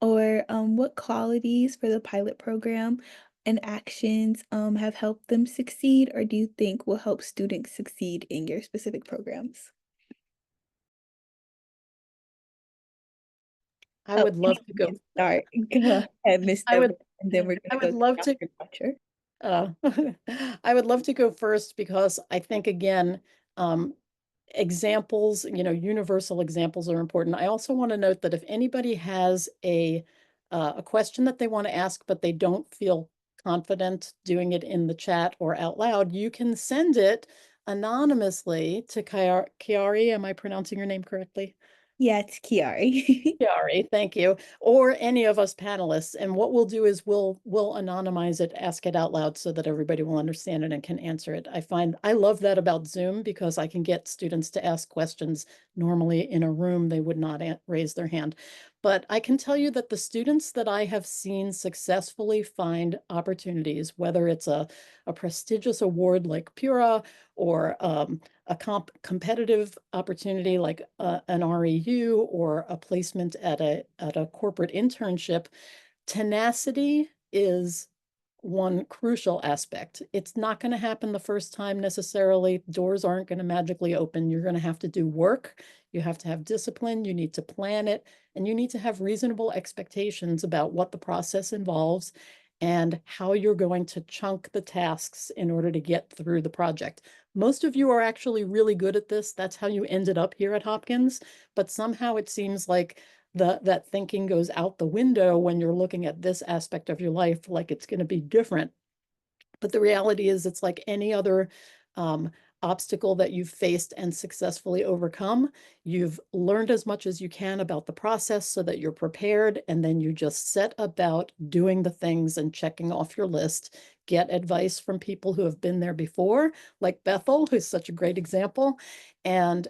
Speaker 2: or what qualities for the pilot program and actions have helped them succeed, or do you think will help students succeed in your specific programs?
Speaker 5: I would love to go.
Speaker 2: Start. Go ahead, Miss
Speaker 5: I would,
Speaker 2: Deborah, and then we're
Speaker 5: I
Speaker 2: gonna
Speaker 5: would
Speaker 2: go
Speaker 5: love
Speaker 2: to
Speaker 5: to.
Speaker 2: Dr. Butcher.
Speaker 5: I would love to go first because I think again, examples, universal examples are important. I also want to note that if anybody has a question that they want to ask, but they don't feel confident doing it in the chat or out loud, you can send it anonymously to Kiari. Am I pronouncing your name correctly?
Speaker 2: Yeah, it's Kiari.
Speaker 5: Kiari, thank you. Or any of us panelists. And what we'll do is we'll anonymize it, ask it out loud so that everybody will understand it and can answer it. I love that about Zoom because I can get students to ask questions. Normally in a room, they would not raise their hand. But I can tell you that the students that I have seen successfully find opportunities, whether it's a prestigious award like Pura or a competitive opportunity like an REU or a placement at a corporate internship, tenacity is one crucial aspect. It's not going to happen the first time necessarily. Doors aren't going to magically open. You're going to have to do work. You have to have discipline. You need to plan it, and you need to have reasonable expectations about what the process involves and how you're going to chunk the tasks in order to get through the project. Most of you are actually really good at this. That's how you ended up here at Hopkins, but somehow it seems like that thinking goes out the window when you're looking at this aspect of your life, like it's going to be different. But the reality is it's like any other obstacle that you've faced and successfully overcome. You've learned as much as you can about the process so that you're prepared, and then you just set about doing the things and checking off your list. Get advice from people who have been there before, like Bethel, who's such a great example, and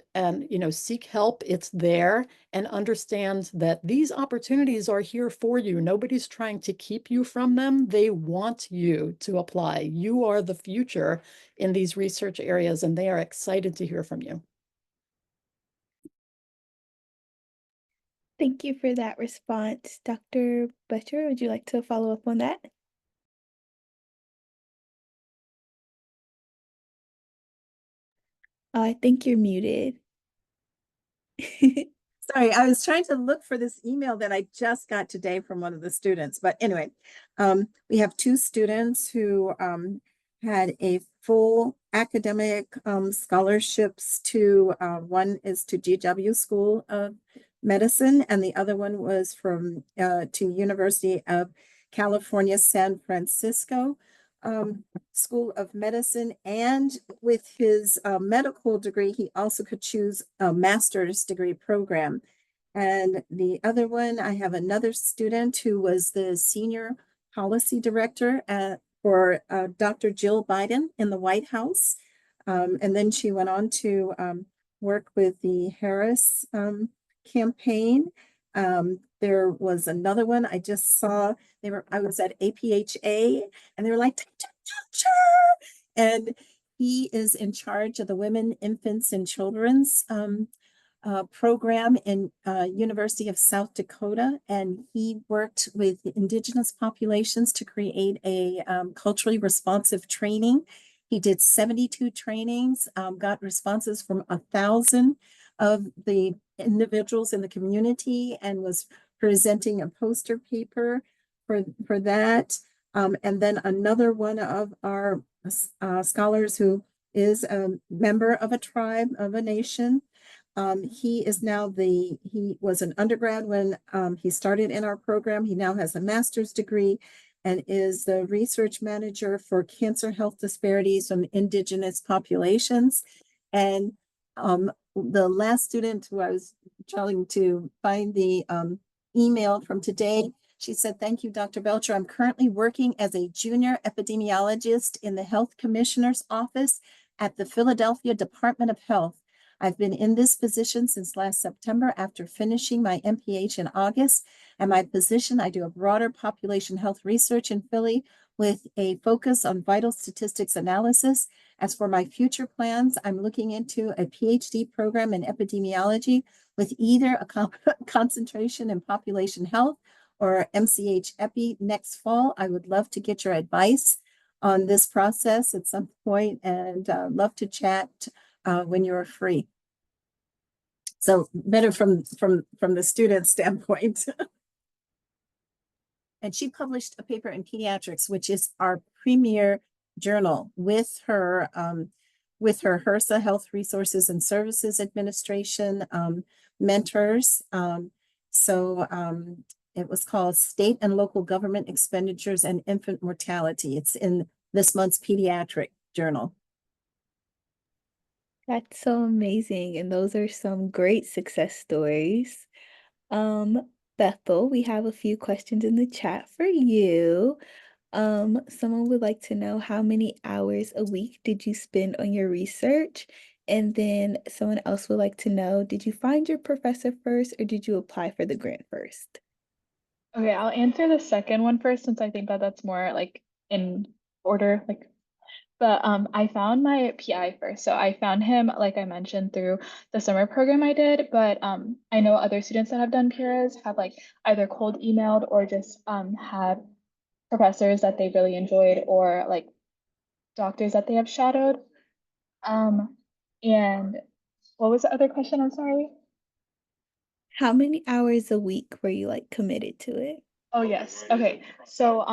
Speaker 5: seek help. It's there, and understand that these opportunities are here for you. Nobody's trying to keep you from them. They want you to apply. You are the future in these research areas, and they are excited to hear from you.
Speaker 2: Thank you for that response. Dr. Butcher, would you like to follow up on that? I think you're muted.
Speaker 1: Sorry, I was trying to look for this email that I just got today from one of the students. But anyway, we have two students who had a full academic scholarships to, one is to GW School of Medicine, and the other one was from to University of California, San Francisco. School of Medicine, and with his medical degree, he also could choose a master's degree program. And the other one, I have another student who was the senior policy director for Dr. Jill Biden in the White House. And then she went on to work with the Harris campaign. There was another one I just saw. I was at APHA, and they were like, and he is in charge of the Women, Infants, and Children's program in University of South Dakota, and he worked with indigenous populations to create a culturally responsive training. He did 72 trainings, got responses from 1,000 of the individuals in the community, and was presenting a poster paper for that. And then another one of our scholars who is a member of a tribe, of a nation. He is now he was an undergrad when he started in our program. He now has a master's degree and is the research manager for cancer health disparities from indigenous populations. And the last student who I was trying to find the email from today, she said, "Thank you, Dr. Belcher. I'm currently working as a junior epidemiologist in the Health Commissioner's Office at the Philadelphia Department of Health. I've been in this position since last September after finishing my MPH in August. And my position, I do a broader population health research in Philly with a focus on vital statistics analysis. As for my future plans, I'm looking into a PhD program in epidemiology with either a concentration in population health or MCH Epi next fall. I would love to get your advice on this process at some point, and love to chat when you're free." So better from the student standpoint. And she published a paper in Pediatrics, which is our premier journal, with her HRSA, Health Resources and Services Administration mentors. It was called State and Local Government Expenditures and Infant Mortality. It's in this month's Pediatric Journal.
Speaker 2: That's so amazing. And those are some great success stories. Bethel, we have a few questions in the chat for you. Someone would like to know, how many hours a week did you spend on your research? And then someone else would like to know, did you find your professor first or did you apply for the grant first?
Speaker 6: Okay, I'll answer the second one first, since I think that that's more like in order, like. But I found my PI first. So I found him, like I mentioned, through the summer program I did. But I know other students that have done PIRAs have like either cold emailed or just had professors that they really enjoyed, or like doctors that they have shadowed. And what was the other question? I'm sorry.
Speaker 2: How many hours a week were you like committed to it?
Speaker 6: Oh, yes. Okay. So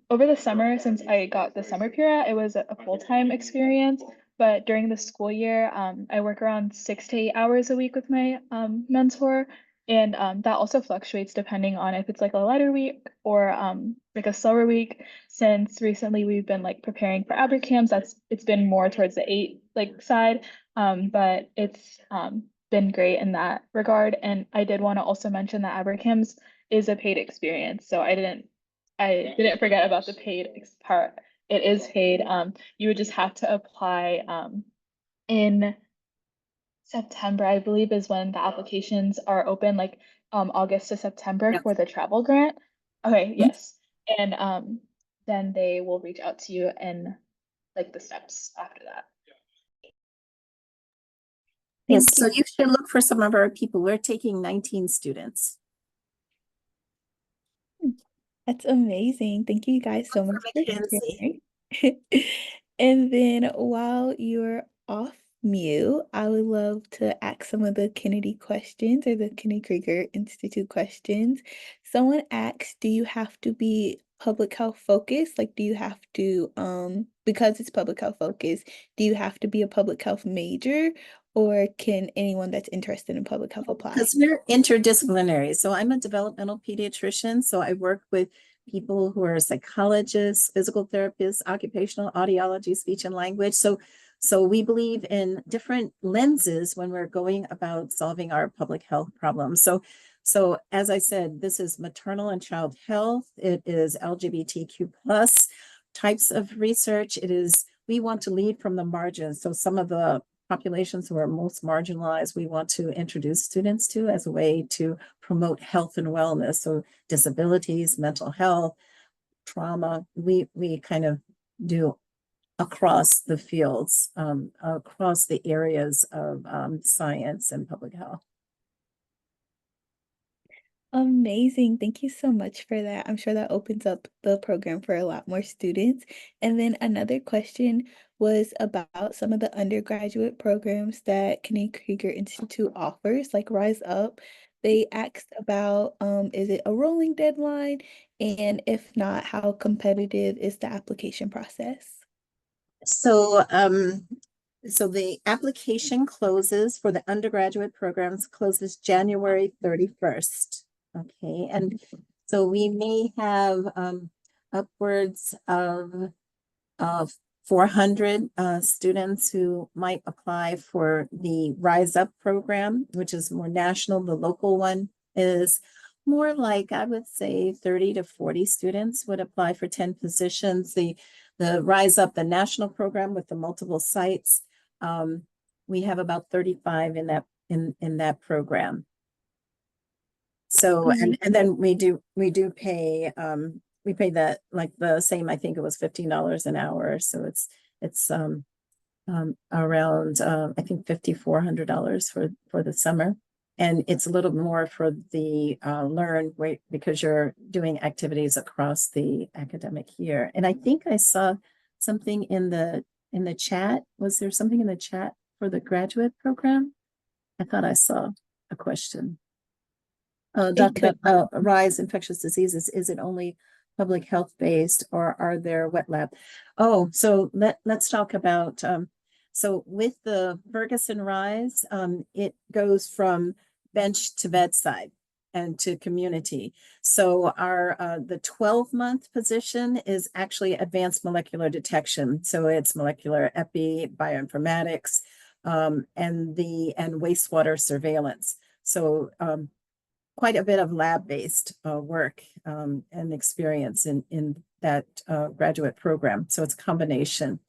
Speaker 6: over the summer, since I got the summer PIRA, it was a full-time experience. But during the school year, I work around 6 to 8 hours a week with my mentor. And that also fluctuates depending on if it's like a lighter week or like a slower week. Since recently we've been like preparing for ABRCAMS, it's been more towards the 8 like side. But it's been great in that regard. And I did want to also mention that ABRCAMS is a paid experience. So I didn't forget about the paid part. It is paid. You would just have to apply in September, I believe, is when the applications are open, like August to September
Speaker 1: Yep.
Speaker 6: for the travel grant. Okay, yes. And then they will reach out to you and like the steps after that.
Speaker 1: Yes,
Speaker 2: Thank
Speaker 1: so you should look for some of our people. We're taking 19 students.
Speaker 2: That's amazing. Thank you guys so
Speaker 1: Look
Speaker 2: much
Speaker 1: for
Speaker 2: for
Speaker 1: Mackenzie.
Speaker 2: sharing. And then while you're off mute, I would love to ask some of the Kennedy questions, or the Kenny Krieger Institute questions. Someone asked, do you have to be public health focused? Like, do you have to, because it's public health focused, do you have to be a public health major, or can anyone that's interested in public health apply?
Speaker 1: Because we're interdisciplinary. So I'm a developmental pediatrician. So I work with people who are psychologists, physical therapists, occupational audiology, speech and language. So we believe in different lenses when we're going about solving our public health problems. So as I said, this is maternal and child health. It is LGBTQ plus types of research. We want to lead from the margins. So some of the populations who are most marginalized, we want to introduce students to as a way to promote health and wellness. So disabilities, mental health, trauma, we kind of do across the fields, across the areas of science and public health.
Speaker 2: Amazing. Thank you so much for that. I'm sure that opens up the program for a lot more students. And then another question was about some of the undergraduate programs that Kennedy Krieger Institute offers, like Rise Up. They asked about, is it a rolling deadline? And if not, how competitive is the application process?
Speaker 1: So, so the application closes for the undergraduate programs closes January 31st. Okay, and so we may have upwards of 400 students who might apply for the Rise Up program, which is more national. The local one is more like, I would say, 30 to 40 students would apply for 10 positions. The Rise Up, the national program with the multiple sites, we have about 35 in that program. So, and then we do pay we pay that like the same, I think it was $15 an hour. So it's around I think $5,400 for the summer. And it's a little more for the learn rate because you're doing activities across the academic year. And I think I saw something in the chat. Was there something in the chat for the graduate program? I thought I saw a question. Dr. Rise Infectious Diseases, is it only public health based or are there wet lab? Oh, so let's talk about, so with the Ferguson Rise, it goes from bench to bedside and to community. So our, the 12-month position is actually advanced molecular detection. So it's molecular epi, bioinformatics, and wastewater surveillance. So, quite a bit of lab-based work and experience in that graduate program. So it's a combination.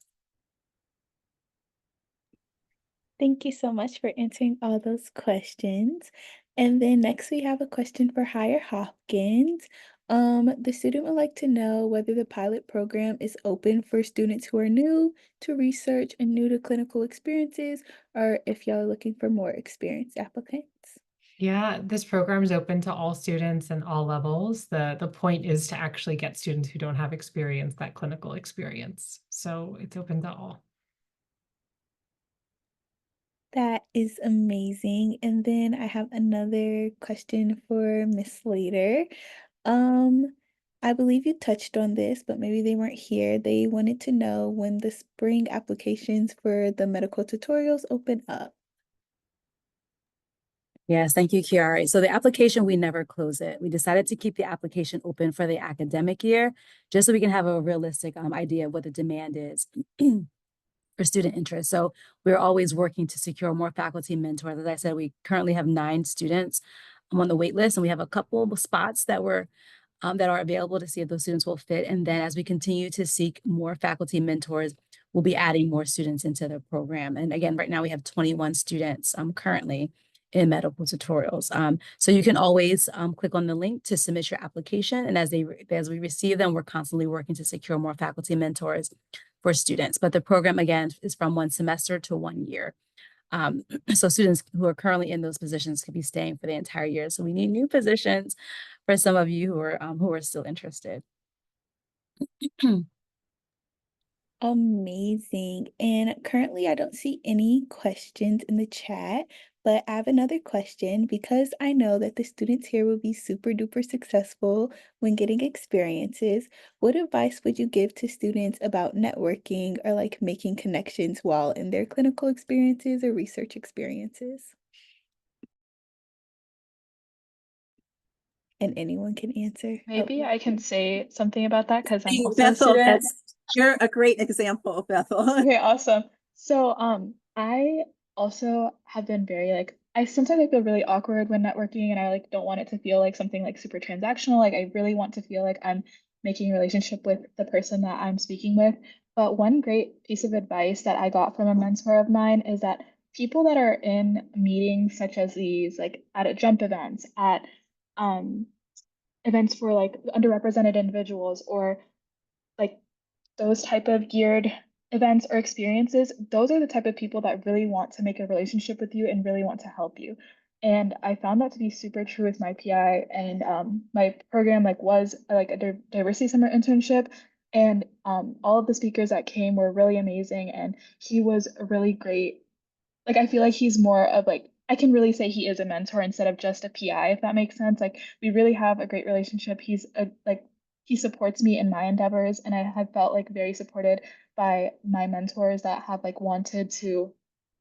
Speaker 2: Thank you so much for answering all those questions. And then next we have a question for Higher Hopkins. The student would like to know whether the pilot program is open for students who are new to research and new to clinical experiences, or if y'all are looking for more experienced applicants.
Speaker 3: Yeah, this program is open to all students and all levels. The point is to actually get students who don't have experience, that clinical experience. So it's open to all.
Speaker 2: That is amazing. And then I have another question for Miss Slater. Um, I believe you touched on this, but maybe they weren't here. They wanted to know when the spring applications for the medical tutorials open up.
Speaker 4: Yes, thank you, Kiara. So the application, we never close it. We decided to keep the application open for the academic year, just so we can have a realistic idea of what the demand is for student interest. So we're always working to secure more faculty mentors. As I said, we currently have 9 students on the wait list, and we have a couple of spots that are available to see if those students will fit. And then as we continue to seek more faculty mentors, we'll be adding more students into the program. And again, right now we have 21 students currently in medical tutorials. So you can always click on the link to submit your application. And as we receive them, we're constantly working to secure more faculty mentors for students. But the program, again, is from 1 semester to 1 year. So students who are currently in those positions could be staying for the entire year. So we need new positions for some of you who are still interested.
Speaker 2: Amazing. And currently, I don't see any questions in the chat, but I have another question because I know that the students here will be super duper successful when getting experiences. What advice would you give to students about networking or like making connections while in their clinical experiences or research experiences? And anyone can answer. Oh,
Speaker 6: Maybe I can say something about that because I'm also a
Speaker 1: Bethel,
Speaker 6: student.
Speaker 1: you're a great example, Bethel.
Speaker 6: Okay, awesome. So, I also have been very like I sometimes I feel really awkward when networking and I like don't want it to feel like something like super transactional. Like I really want to feel like I'm making a relationship with the person that I'm speaking with. But one great piece of advice that I got from a mentor of mine is that people that are in meetings such as these, like at a jump events, at um events for like underrepresented individuals or like those type of geared events or experiences, those are the type of people that really want to make a relationship with you and really want to help you. And I found that to be super true with my PI, and my program was like a diversity summer internship, and all of the speakers that came were really amazing, and he was a really great. Like, I feel like he's more of like, I can really say he is a mentor instead of just a PI, if that makes sense. Like, we really have a great relationship. He's he supports me in my endeavors, and I have felt like very supported by my mentors that have like wanted to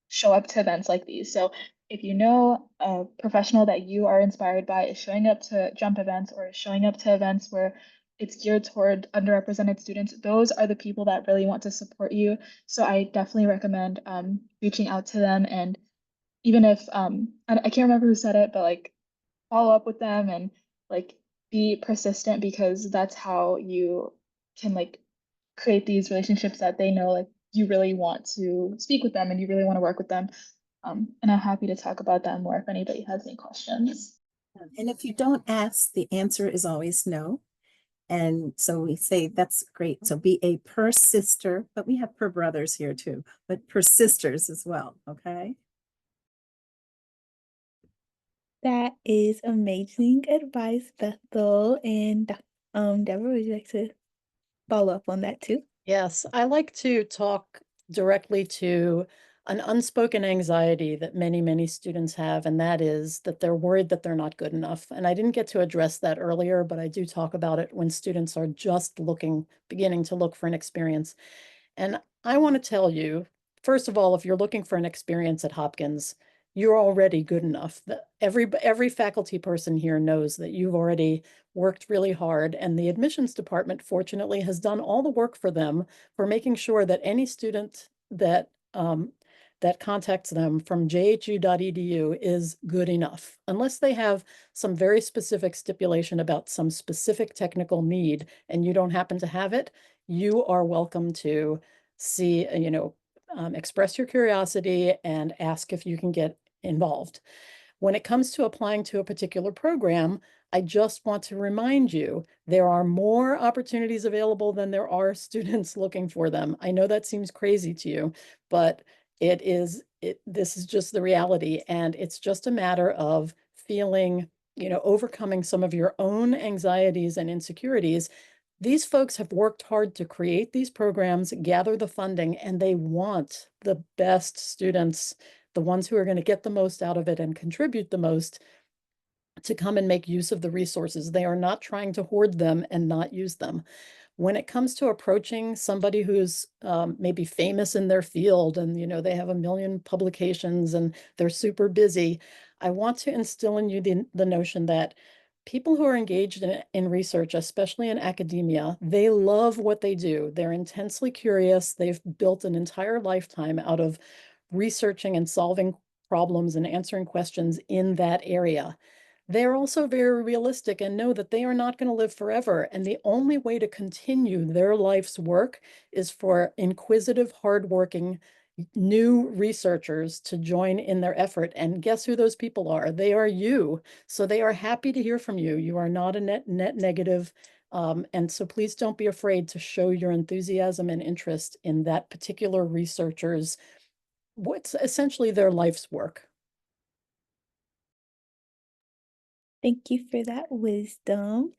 Speaker 6: show up to events like these. So if you know a professional that you are inspired by is showing up to jump events or is showing up to events where it's geared toward underrepresented students, those are the people that really want to support you. So I definitely recommend reaching out to them. And even if I can't remember who said it, but like follow up with them and like be persistent, because that's how you can like create these relationships that they know like you really want to speak with them and you really want to work with them. And I'm happy to talk about that more if anybody has any questions.
Speaker 1: And if you don't ask, the answer is always no. And so we say that's great. So be a per sister, but we have per brothers here too, but per sisters as well. Okay.
Speaker 2: That is amazing advice, Bethel. And Deborah, would you like to follow up on that too?
Speaker 5: Yes, I like to talk directly to an unspoken anxiety that many, many students have, and that is that they're worried that they're not good enough. And I didn't get to address that earlier, but I do talk about it when students are just beginning to look for an experience. And I want to tell you, first of all, if you're looking for an experience at Hopkins, you're already good enough. Every faculty person here knows that you've already worked really hard, and the admissions department, fortunately, has done all the work for them for making sure that any student that that contacts them from jhu.edu is good enough, unless they have some very specific stipulation about some specific technical need and you don't happen to have it. You are welcome to see, express your curiosity and ask if you can get involved. When it comes to applying to a particular program, I just want to remind you, there are more opportunities available than there are students looking for them. I know that seems crazy to you, but this is just the reality. And it's just a matter of feeling, overcoming some of your own anxieties and insecurities. These folks have worked hard to create these programs, gather the funding, and they want the best students, the ones who are going to get the most out of it and contribute the most, to come and make use of the resources. They are not trying to hoard them and not use them. When it comes to approaching somebody who's maybe famous in their field and they have a million publications and they're super busy, I want to instill in you the notion that people who are engaged in research, especially in academia, they love what they do. They're intensely curious. They've built an entire lifetime out of researching and solving problems and answering questions in that area. They're also very realistic and know that they are not going to live forever. And the only way to continue their life's work is for inquisitive, hardworking, new researchers to join in their effort. And guess who those people are? They are you. So they are happy to hear from you. You are not a net negative. And so please don't be afraid to show your enthusiasm and interest in that particular researcher's, what's essentially their life's work.
Speaker 2: Thank you for that wisdom.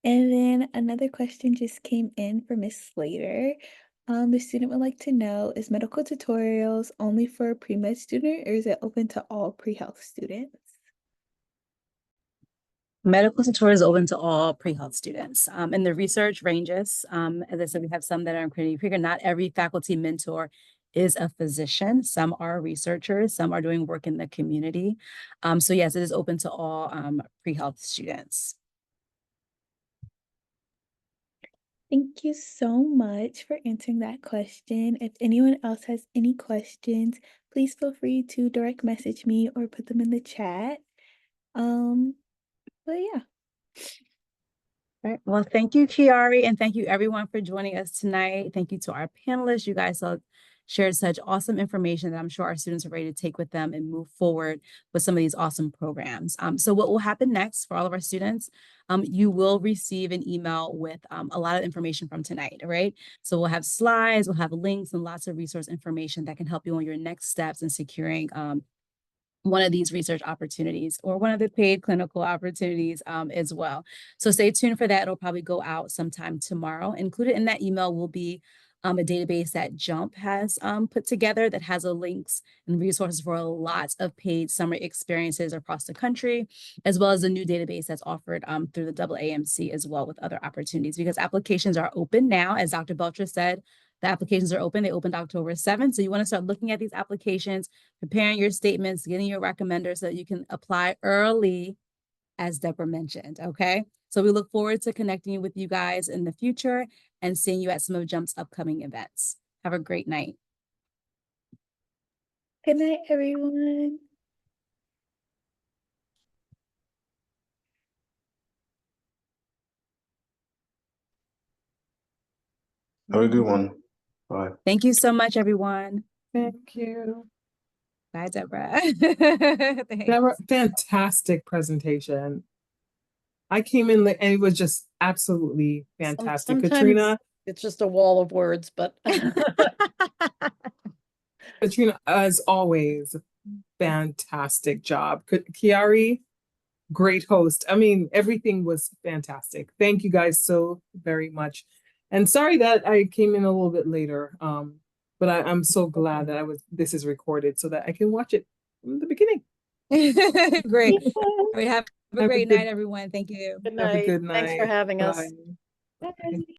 Speaker 2: And then another question just came in for Miss Slater. The student would like to know, is medical tutorials only for a pre-med student or is it open to all pre-health students?
Speaker 4: Medical tutorial is open to all pre-health students. And the research ranges. As I said, we have some that are in community pre. Not every faculty mentor is a physician. Some are researchers, some are doing work in the community. So yes, it is open to all pre-health students.
Speaker 2: Thank you so much for answering that question. If anyone else has any questions, please feel free to direct message me or put them in the chat. But yeah.
Speaker 4: All right. Well, thank you, Kiari, and thank you everyone for joining us tonight. Thank you to our panelists. You guys shared such awesome information that I'm sure our students are ready to take with them and move forward with some of these awesome programs. So what will happen next for all of our students, you will receive an email with a lot of information from tonight, all right? So we'll have slides, we'll have links and lots of resource information that can help you on your next steps in securing one of these research opportunities or one of the paid clinical opportunities as well. So stay tuned for that. It'll probably go out sometime tomorrow. Included in that email will be a database that JUMP has put together that has links and resources for lots of paid summer experiences across the country, as well as a new database that's offered through the AAMC as well with other opportunities, because applications are open now. As Dr. Belcher said, the applications are open. They opened October 7th. So you want to start looking at these applications, preparing your statements, getting your recommender so that you can apply early, as Deborah mentioned, okay? So we look forward to connecting with you guys in the future and seeing you at some of JUMP's upcoming events. Have a great night.
Speaker 2: Good night, everyone.
Speaker 7: Have a good one. Bye.
Speaker 4: Thank you so much, everyone.
Speaker 8: Thank you.
Speaker 4: Bye, Deborah. Thanks.
Speaker 8: Deborah, fantastic presentation. I came in and it was just absolutely fantastic.
Speaker 5: Sometimes
Speaker 8: Katrina,
Speaker 5: it's just a wall of words, but
Speaker 8: Katrina, as always, fantastic job. Kiari, great host. I mean, everything was fantastic. Thank you guys so very much. And sorry that I came in a little bit later. But I'm so glad that this is recorded so that I can watch it from the beginning.
Speaker 4: Great. All right, have a
Speaker 8: Have a
Speaker 4: great
Speaker 8: good-
Speaker 4: night, everyone. Thank you.
Speaker 5: good
Speaker 8: Have a
Speaker 5: night.
Speaker 8: good night.
Speaker 5: Thanks for having us.
Speaker 8: Bye.
Speaker 2: Bye.